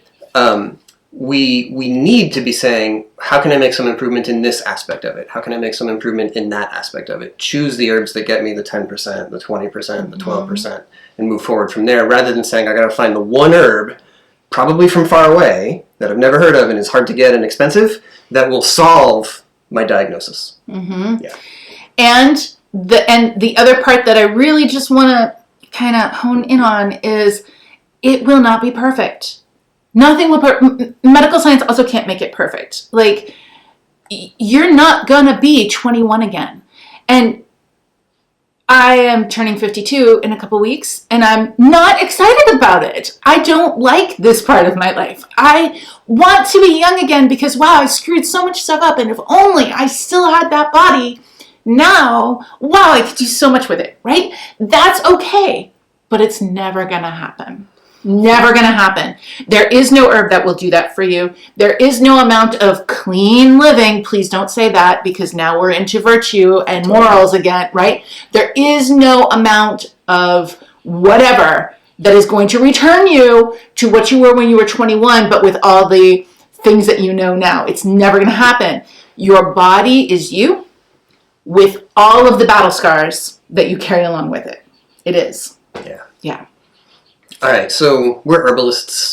We need to be saying, how can I make some improvement in this aspect of it? How can I make some improvement in that aspect of it? Choose the herbs that get me the 10%, the 20%, the 12%, and move forward from there, rather than saying, I got to find the one herb, probably from far away, that I've never heard of and is hard to get and expensive, that will solve my diagnosis. Mm-hmm. Yeah. And the other part that I really just want to kind of hone in on is, it will not be perfect. Nothing will medical science also can't make it perfect. Like, you're not gonna be 21 again. And I am turning 52 in a couple weeks, and I'm not excited about it. I don't like this part of my life. I want to be young again because, wow, I screwed so much stuff up, and if only I still had that body now, wow, I could do so much with it, right? That's okay, but it's never gonna happen. Never going to happen. There is no herb that will do that for you. There is no amount of clean living. Please don't say that, because now we're into virtue and morals again, right? There is no amount of whatever that is going to return you to what you were when you were 21, but with all the things that you know now. It's never going to happen. Your body is you, with all of the battle scars that you carry along with it. It is. Yeah. All right, so we're herbalists.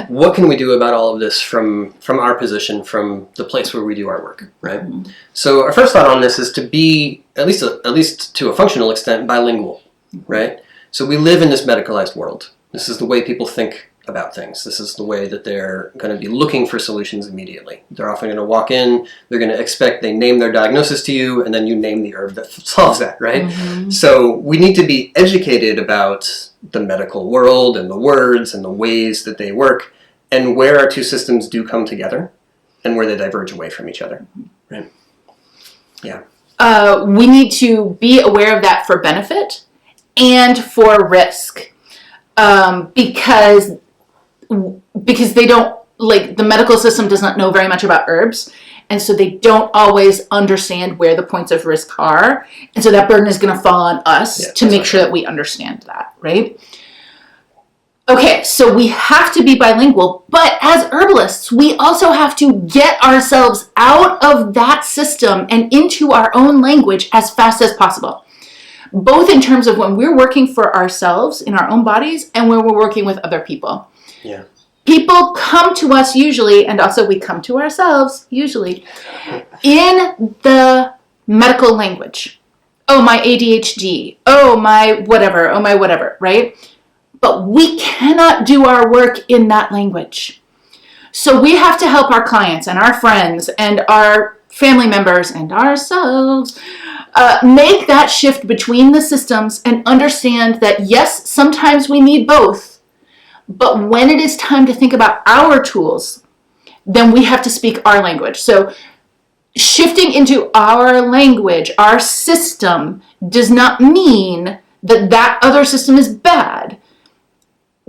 What can we do about all of this from our position, from the place where we do our work, right? Mm-hmm. So our first thought on this is to be, at least to a functional extent, bilingual, right? So we live in this medicalized world. This is the way people think about things. This is the way that they're going to be looking for solutions immediately. They're often going to walk in, they're going to expect they name their diagnosis to you, and then you name the herb that solves that, right? Mm-hmm. So we need to be educated about the medical world and the words and the ways that they work, and where our two systems do come together and where they diverge away from each other, right? Yeah. We need to be aware of that for benefit and for risk, because they don't, like, the medical system does not know very much about herbs, and so they don't always understand where the points of risk are, and so that burden is going to fall on us to make sure that we understand that, right? Okay, so we have to be bilingual, but as herbalists, we also have to get ourselves out of that system and into our own language as fast as possible, both in terms of when we're working for ourselves in our own bodies and when we're working with other people. Yeah. People come to us usually, and also we come to ourselves usually, in the medical language. Oh, my ADHD. Oh, my whatever, right? But we cannot do our work in that language. So we have to help our clients and our friends and our family members and ourselves make that shift between the systems and understand that, yes, sometimes we need both. But when it is time to think about our tools, then we have to speak our language. So shifting into our language, our system, does not mean that that other system is bad.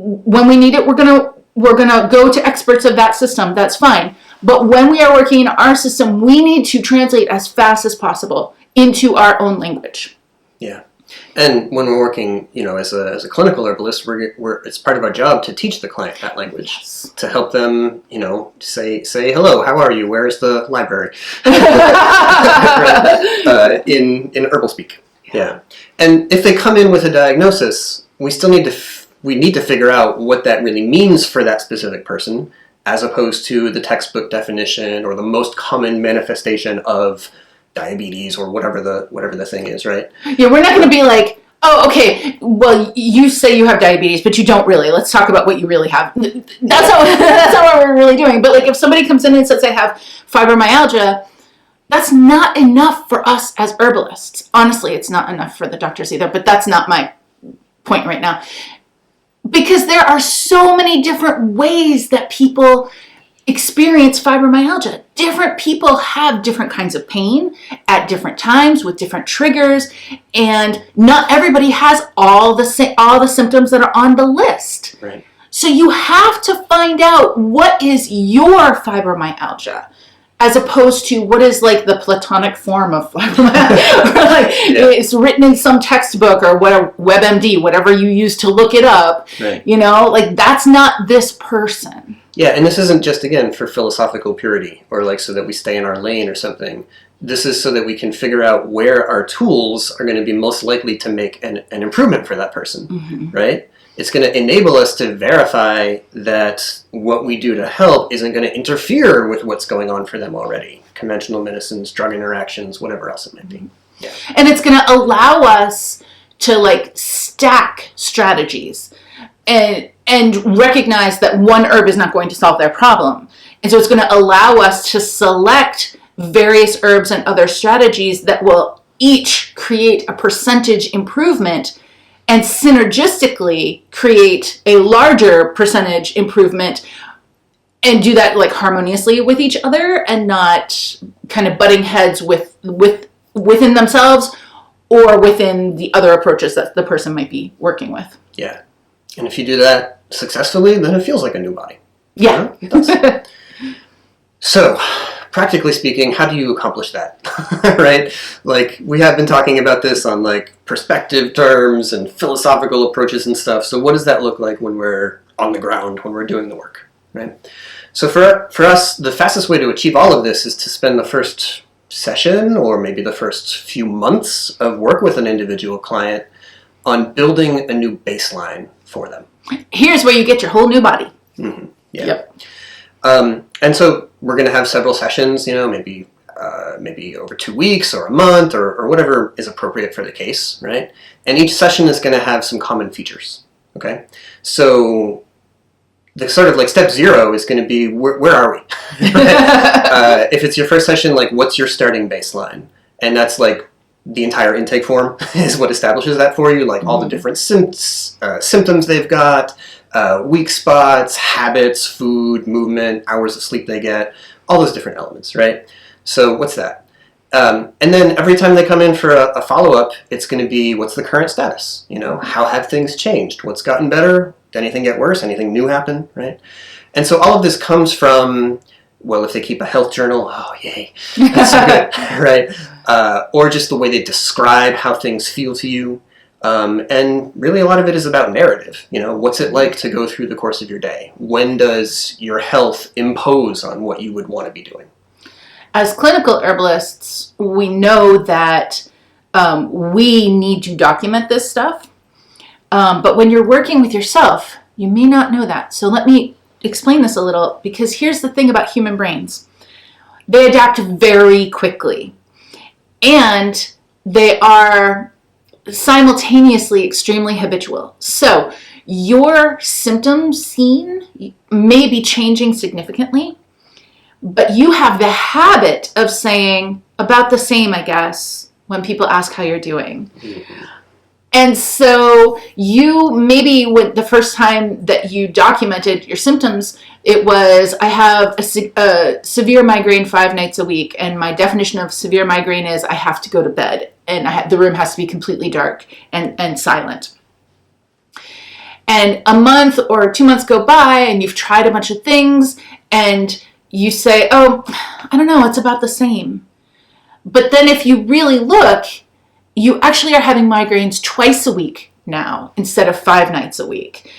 When we need it, we're gonna go to experts of that system. That's fine. But when we are working in our system, we need to translate as fast as possible into our own language. Yeah. And when we're working, as a clinical herbalist, it's part of our job to teach the client that language, Yes. to help them, say hello, how are you, where's the library, in herbal speak. Yeah. And if they come in with a diagnosis, we still need to figure out what that really means for that specific person, as opposed to the textbook definition or the most common manifestation of diabetes or whatever the thing is, right? Yeah, we're not going to be like, oh, okay, well, you say you have diabetes, but you don't really. Let's talk about what you really have. That's not what we're really doing. But like, if somebody comes in and says I have fibromyalgia, that's not enough for us as herbalists. Honestly, it's not enough for the doctors either, but that's not my point right now. Because there are so many different ways that people experience fibromyalgia. Different people have different kinds of pain at different times with different triggers, and not everybody has all the symptoms that are on the list. Right. So you have to find out what is your fibromyalgia, as opposed to what is like the platonic form of fibromyalgia. It's written in some textbook or WebMD, whatever you use to look it up. Right. That's not this person. Yeah, and this isn't just, again, for philosophical purity or so that we stay in our lane or something. This is so that we can figure out where our tools are going to be most likely to make an improvement for that person, Mm-hmm. right? It's going to enable us to verify that what we do to help isn't going to interfere with what's going on for them already. Conventional medicines, drug interactions, whatever else it might be. Yeah. And it's going to allow us to stack strategies and recognize that one herb is not going to solve their problem. And so it's going to allow us to select various herbs and other strategies that will each create a percentage improvement and synergistically create a larger percentage improvement, and do that harmoniously with each other and not kind of butting heads within themselves or within the other approaches that the person might be working with. Yeah. And if you do that successfully, then it feels like a new body. Yeah. It does. So, practically speaking, how do you accomplish that? Right? We have been talking about this on perspective terms and philosophical approaches and stuff. So what does that look like when we're on the ground, when we're doing the work, right? So for us, the fastest way to achieve all of this is to spend the first session or maybe the first few months of work with an individual client on building a new baseline for them. Here's where you get your whole new body. Mm-hmm. Yeah. Yep. And so we're going to have several sessions, maybe over 2 weeks or a month or whatever is appropriate for the case, right? And each session is going to have some common features, okay? So the sort of like step 0 is going to be where are we? If it's your first session, like what's your starting baseline? And that's like the entire intake form is what establishes that for you, like all the different symptoms they've got, weak spots, habits, food, movement, hours of sleep they get, all those different elements, right? So what's that? And then every time they come in for a follow-up, it's going to be, what's the current status? You know, how have things changed? What's gotten better? Did anything get worse? Anything new happen, right? And so all of this comes from, well, if they keep a health journal, oh, yay, that's so good, right? Or just the way they describe how things feel to you. And really a lot of it is about narrative. You know, what's it like to go through the course of your day? When does your health impose on what you would want to be doing? As clinical herbalists, we know that we need to document this stuff. But when you're working with yourself, you may not know that. So let me explain this a little, because here's the thing about human brains. They adapt very quickly, and they are simultaneously extremely habitual. So your symptoms seen may be changing significantly, but you have the habit of saying about the same, I guess, when people ask how you're doing. And so you maybe when the first time that you documented your symptoms, it was, I have a severe migraine 5 nights a week, and my definition of severe migraine is I have to go to bed, and the room has to be completely dark and silent. And a month or 2 months go by, and you've tried a bunch of things, and you say, oh, I don't know, it's about the same. But then if you really look, you actually are having migraines twice a week now instead of 5 nights a week.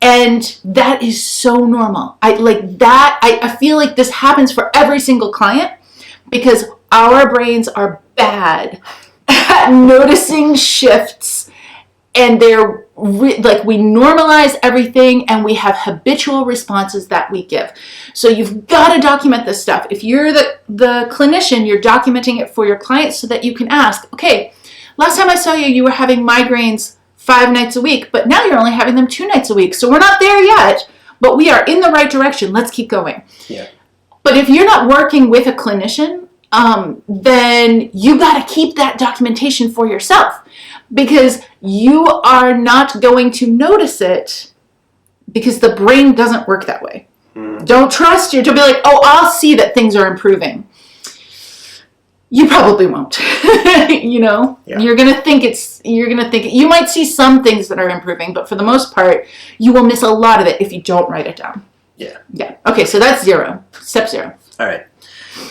And that is so normal. I feel like this happens for every single client, because our brains are bad at noticing shifts, and they're we normalize everything, and we have habitual responses that we give. So you've got to document this stuff. If you're the clinician, you're documenting it for your clients so that you can ask, okay, last time I saw you, you were having migraines 5 nights a week, but now you're only having them 2 nights a week. So we're not there yet, but we are in the right direction. Let's keep going. Yeah. But if you're not working with a clinician, then you got to keep that documentation for yourself, because you are not going to notice it, because the brain doesn't work that way. Don't trust you to be like, oh, I'll see that things are improving. You probably won't. You know, Yeah. you're going to think you might see some things that are improving, but for the most part, you will miss a lot of it if you don't write it down. Yeah. Yeah. Okay. So that's 0. Step 0. All right.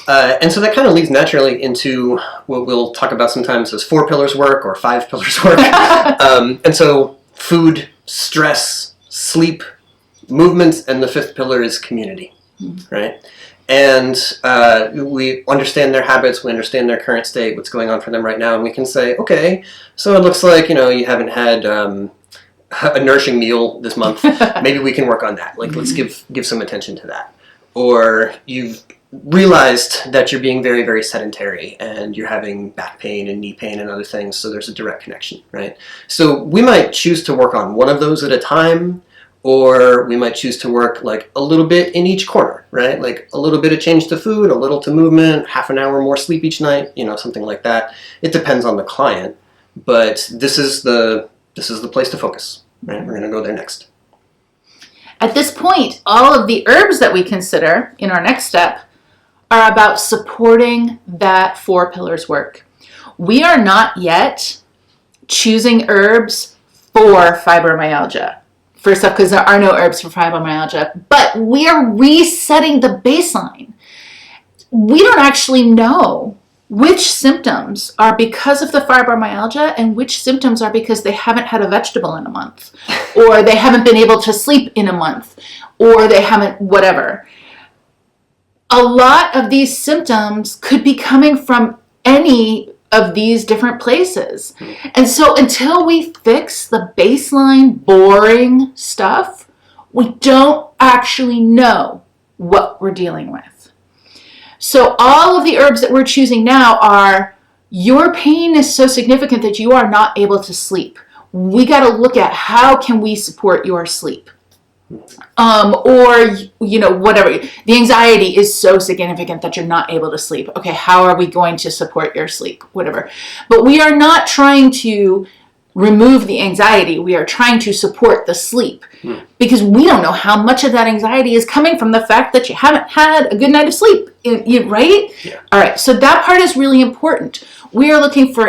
And so that kind of leads naturally into what we'll talk about sometimes as 4 pillars work or 5 pillars work. And so food, stress, sleep, movement, and the 5th pillar is community, right? And we understand their habits, we understand their current state, what's going on for them right now, and we can say, okay, so it looks like, you know, you haven't had a nourishing meal this month. Maybe we can work on that. Like, let's give some attention to that. Or you've realized that you're being very, very sedentary and you're having back pain and knee pain and other things, so there's a direct connection, right? So we might choose to work on one of those at a time, or we might choose to work like a little bit in each corner, right? Like a little bit of change to food, a little to movement, half an hour more sleep each night, you know, something like that. It depends on the client, but this is the place to focus, right? We're going to go there next. At this point, all of the herbs that we consider in our next step are about supporting that 4 pillars work. We are not yet choosing herbs for fibromyalgia. First off, because there are no herbs for fibromyalgia, but we are resetting the baseline. We don't actually know which symptoms are because of the fibromyalgia and which symptoms are because they haven't had a vegetable in a month, or they haven't been able to sleep in a month, or they haven't whatever. A lot of these symptoms could be coming from any of these different places. And so until we fix the baseline boring stuff, we don't actually know what we're dealing with. So all of the herbs that we're choosing now are, your pain is so significant that you are not able to sleep. We got to look at how can we support your sleep. or, whatever. The anxiety is so significant that you're not able to sleep. Okay, how are we going to support your sleep? Whatever. But we are not trying to remove the anxiety. We are trying to support the sleep, because we don't know how much of that anxiety is coming from the fact that you haven't had a good night of sleep, right? Yeah. All right, so that part is really important. We are looking for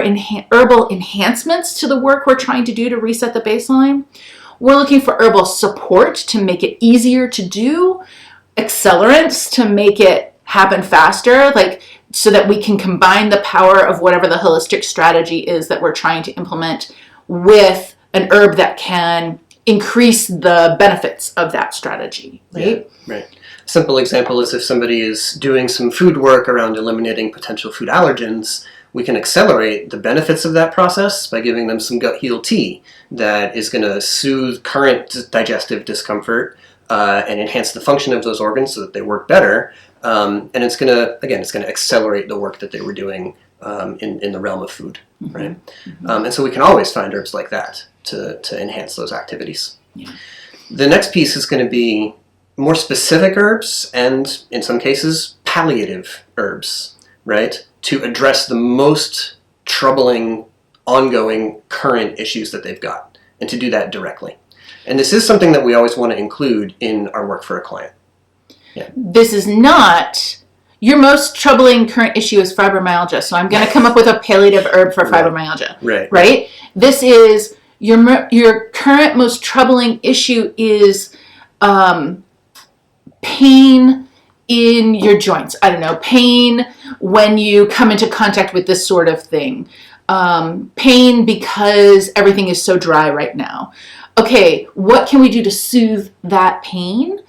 herbal enhancements to the work we're trying to do to reset the baseline. We're looking for herbal support to make it easier to do, accelerants to make it happen faster, so that we can combine the power of whatever the holistic strategy is that we're trying to implement with an herb that can increase the benefits of that strategy, right? Yeah, right. A simple example is if somebody is doing some food work around eliminating potential food allergens, we can accelerate the benefits of that process by giving them some gut heal tea that is going to soothe current digestive discomfort and enhance the function of those organs so that they work better. And it's going to accelerate the work that they were doing in the realm of food, right? And so we can always find herbs like that to enhance those activities. Yeah. The next piece is going to be more specific herbs and, in some cases, palliative herbs, right? To address the most troubling, ongoing, current issues that they've got, and to do that directly. And this is something that we always want to include in our work for a client. Yeah. This is not, your most troubling current issue is fibromyalgia, so I'm going to come up with a palliative herb for fibromyalgia. Right? This is, your current most troubling issue is pain in your joints. I don't know, pain when you come into contact with this sort of thing. Pain because everything is so dry right now. Okay, what can we do to soothe that pain?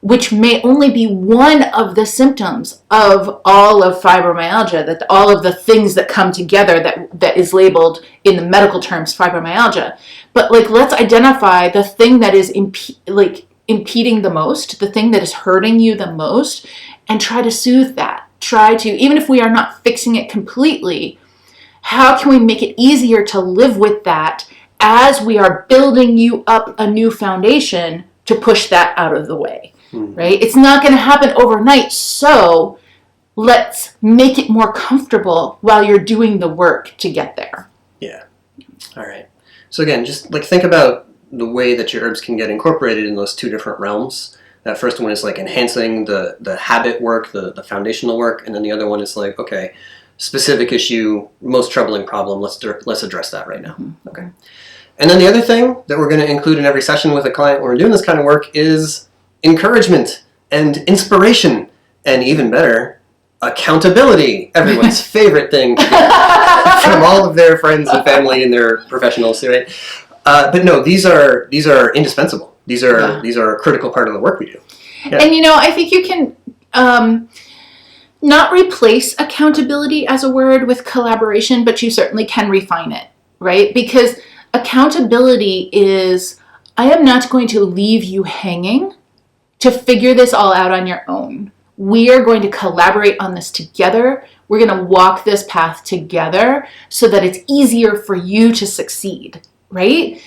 Which may only be one of the symptoms of all of fibromyalgia, that all of the things that come together that is labeled in the medical terms fibromyalgia. But let's identify the thing that is impeding the most, the thing that is hurting you the most, and try to soothe that. Try to, even if we are not fixing it completely, how can we make it easier to live with that as we are building you up a new foundation to push that out of the way, right? It's not going to happen overnight, so let's make it more comfortable while you're doing the work to get there. Yeah. All right. So again, just think about the way that your herbs can get incorporated in those two different realms. That first one is enhancing the habit work, the foundational work, and then the other one is okay, specific issue, most troubling problem, let's address that right now. Okay. And then the other thing that we're going to include in every session with a client when we're doing this kind of work is encouragement and inspiration, and even better, accountability, everyone's favorite thing to get from all of their friends and family and their professionals, right? But no, these are indispensable. These are a critical part of the work we do. Yeah. And I think you can not replace accountability as a word with collaboration, but you certainly can refine it, right? Because accountability is, I am not going to leave you hanging to figure this all out on your own. We are going to collaborate on this together. We're going to walk this path together so that it's easier for you to succeed, right?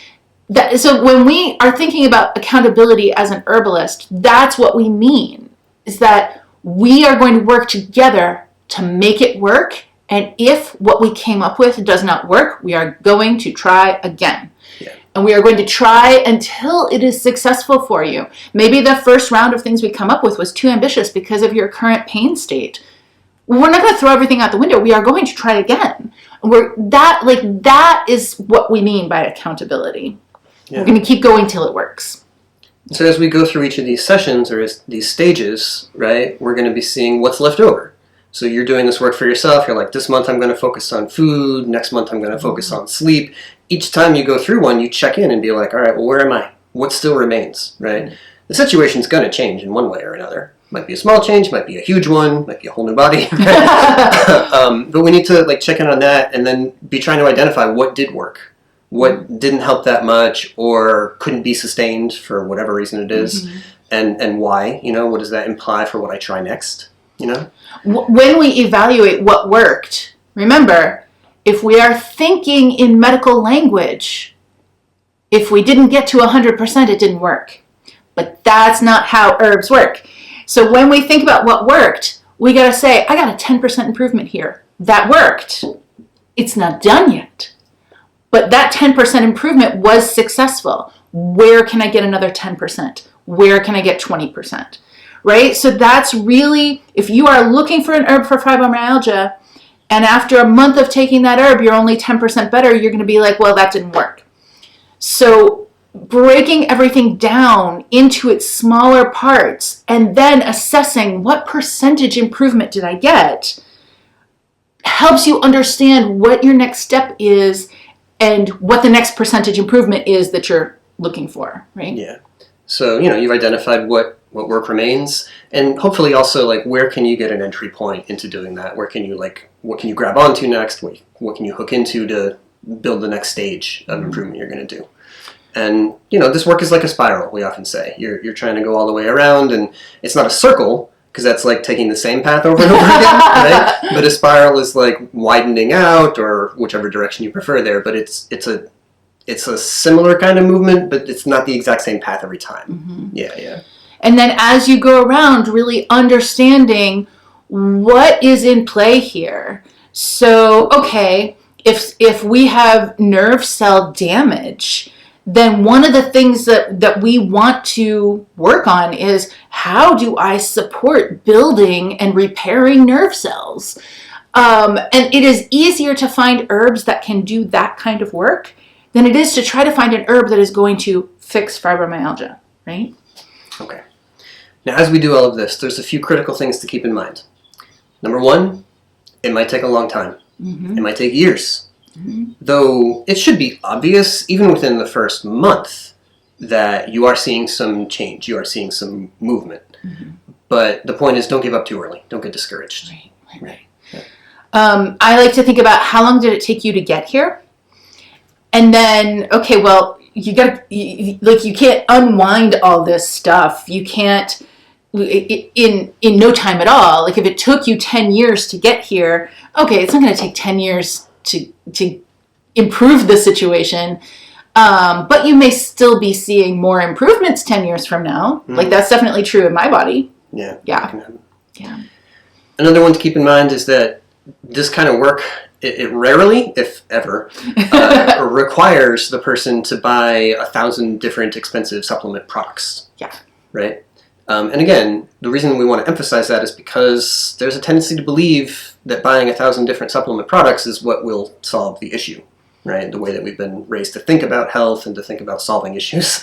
So when we are thinking about accountability as an herbalist, that's what we mean, is that we are going to work together to make it work. And if what we came up with does not work, we are going to try again. Yeah. And we are going to try until it is successful for you. Maybe the first round of things we come up with was too ambitious because of your current pain state. We're not going to throw everything out the window. We are going to try again. That is what we mean by accountability. Yeah. We're going to keep going till it works. So as we go through each of these sessions or these stages, right, we're going to be seeing what's left over. So you're doing this work for yourself. You're like, this month I'm going to focus on food. Next month I'm going to focus on sleep. Each time you go through one, you check in and be like, all right, well, where am I? What still remains, right? The situation's going to change in one way or another. Might be a small change, might be a huge one, might be a whole new body. But we need to check in on that and then be trying to identify what did work, what didn't help that much or couldn't be sustained for whatever reason it is, and why. What does that imply for what I try next? When we evaluate what worked, remember, if we are thinking in medical language, if we didn't get to 100%, it didn't work. But that's not how herbs work. So when we think about what worked, we got to say, I got a 10% improvement here. That worked. It's not done yet. But that 10% improvement was successful. Where can I get another 10%? Where can I get 20%? Right? So that's really, if you are looking for an herb for fibromyalgia, and after a month of taking that herb, you're only 10% better, you're going to be like, well, that didn't work. So breaking everything down into its smaller parts and then assessing what percentage improvement did I get helps you understand what your next step is and what the next percentage improvement is that you're looking for, right? Yeah. So, you've identified what work remains, and hopefully also, like, where can you get an entry point into doing that? Where can you, what can you grab onto next? What can you hook into to build the next stage of improvement you're going to do? And, this work is like a spiral, we often say. You're trying to go all the way around, and it's not a circle, because that's like taking the same path over and over again, right? But a spiral is like widening out, or whichever direction you prefer there, but it's a similar kind of movement, but it's not the exact same path every time. Mm-hmm. Yeah. And then as you go around, really understanding what is in play here. So, okay, if we have nerve cell damage, then one of the things that we want to work on is, how do I support building and repairing nerve cells? And it is easier to find herbs that can do that kind of work than it is to try to find an herb that is going to fix fibromyalgia, right? Okay. Now, as we do all of this, there's a few critical things to keep in mind. Number one, it might take a long time. Mm-hmm. It might take years. Mm-hmm. Though it should be obvious, even within the first month, that you are seeing some change, you are seeing some movement. Mm-hmm. But the point is, don't give up too early. Don't get discouraged. Right. Yeah. I like to think about, how long did it take you to get here? And then, okay, well, you can't unwind all this stuff. You can't, in no time at all. Like, if it took you 10 years to get here, okay, it's not going to take 10 years to improve the situation. But you may still be seeing more improvements 10 years from now. Mm. Like, that's definitely true in my body. Yeah. Another one to keep in mind is that this kind of work, it rarely, if ever, requires the person to buy 1,000 different expensive supplement products. Yeah. Right? And again, the reason we want to emphasize that is because there's a tendency to believe that buying 1,000 different supplement products is what will solve the issue, right? The way that we've been raised to think about health and to think about solving issues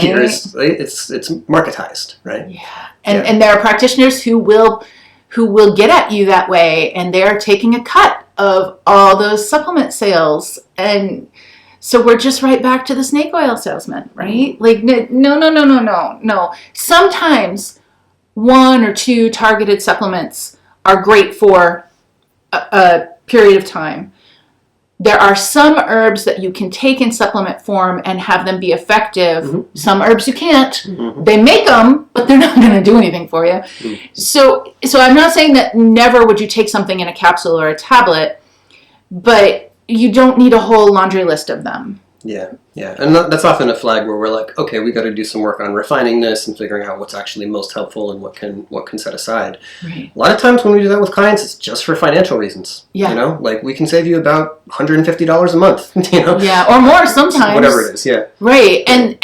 here is, it's marketized, right? Yeah. And there are practitioners who will get at you that way, and they're taking a cut of all those supplement sales. And so we're just right back to the snake oil salesman, right? Like, no. Sometimes 1 or 2 targeted supplements are great for a period of time. There are some herbs that you can take in supplement form and have them be effective. Mm-hmm. Some herbs you can't. Mm-hmm. They make them, but they're not going to do anything for you. Mm-hmm. So I'm not saying that never would you take something in a capsule or a tablet, but you don't need a whole laundry list of them. Yeah. And that's often a flag where we're like, okay, we got to do some work on refining this and figuring out what's actually most helpful and what can set aside. Right. A lot of times when we do that with clients, it's just for financial reasons. Yeah. Like, we can save you about $150 a month, Yeah, or more sometimes. Whatever it is, yeah. Right. And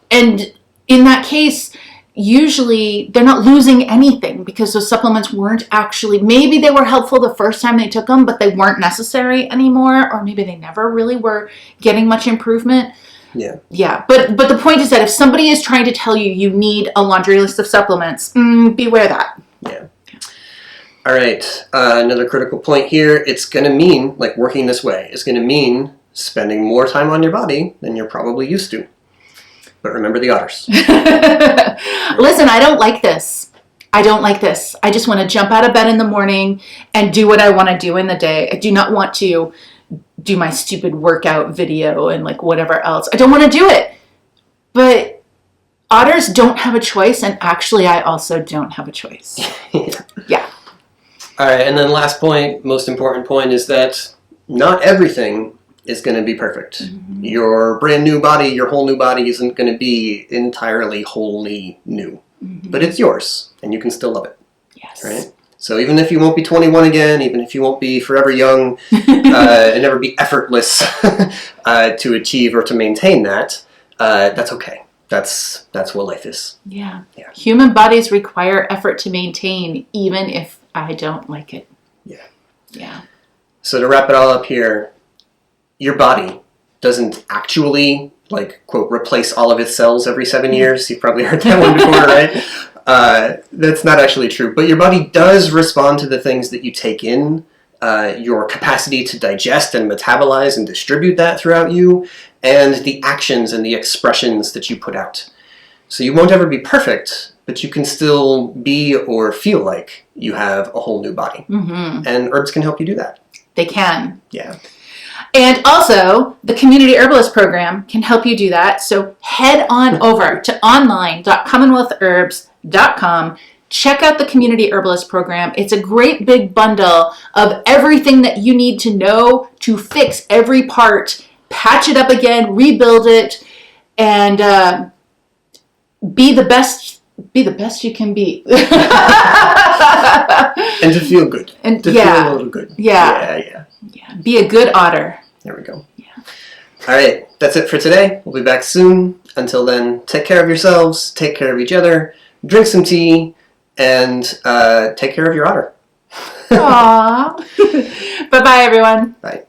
in that case, usually they're not losing anything because those supplements weren't actually, maybe they were helpful the first time they took them, but they weren't necessary anymore, or maybe they never really were getting much improvement. Yeah. But the point is that if somebody is trying to tell you you need a laundry list of supplements, beware that. Yeah. All right. Another critical point here, it's going to mean, like, working this way is going to mean spending more time on your body than you're probably used to. But remember the otters. Listen, I don't like this. I just want to jump out of bed in the morning and do what I want to do in the day. I do not want to do my stupid workout video and like whatever else. I don't want to do it. But otters don't have a choice, and actually I also don't have a choice. Yeah. All right, and then last point, most important point, is that not everything is going to be perfect. Your brand new body, your whole new body isn't going to be entirely wholly new. But it's yours, and you can still love it. Yes. Right? So even if you won't be 21 again, even if you won't be forever young, and never be effortless to achieve or to maintain that, that's okay. That's what life is. Yeah. Human bodies require effort to maintain, even if I don't like it. Yeah. So to wrap it all up here, your body doesn't actually, like, quote, replace all of its cells every 7 years. You've probably heard that one before, right? That's not actually true. But your body does respond to the things that you take in. Your capacity to digest and metabolize and distribute that throughout you, and the actions and the expressions that you put out. So you won't ever be perfect, but you can still be or feel like you have a whole new body. And herbs can help you do that. They can. Yeah. And also, the Community Herbalist Program can help you do that. So head on over to online.commonwealthherbs.com. Check out the Community Herbalist Program. It's a great big bundle of everything that you need to know to fix every part, patch it up again, rebuild it, and be the best you can be. And to feel good. And to feel a little good. Yeah. Be a good otter. There we go. Yeah. All right. That's it for today. We'll be back soon. Until then, take care of yourselves. Take care of each other. Drink some tea. And take care of your otter. Aww. Bye-bye, everyone. Bye.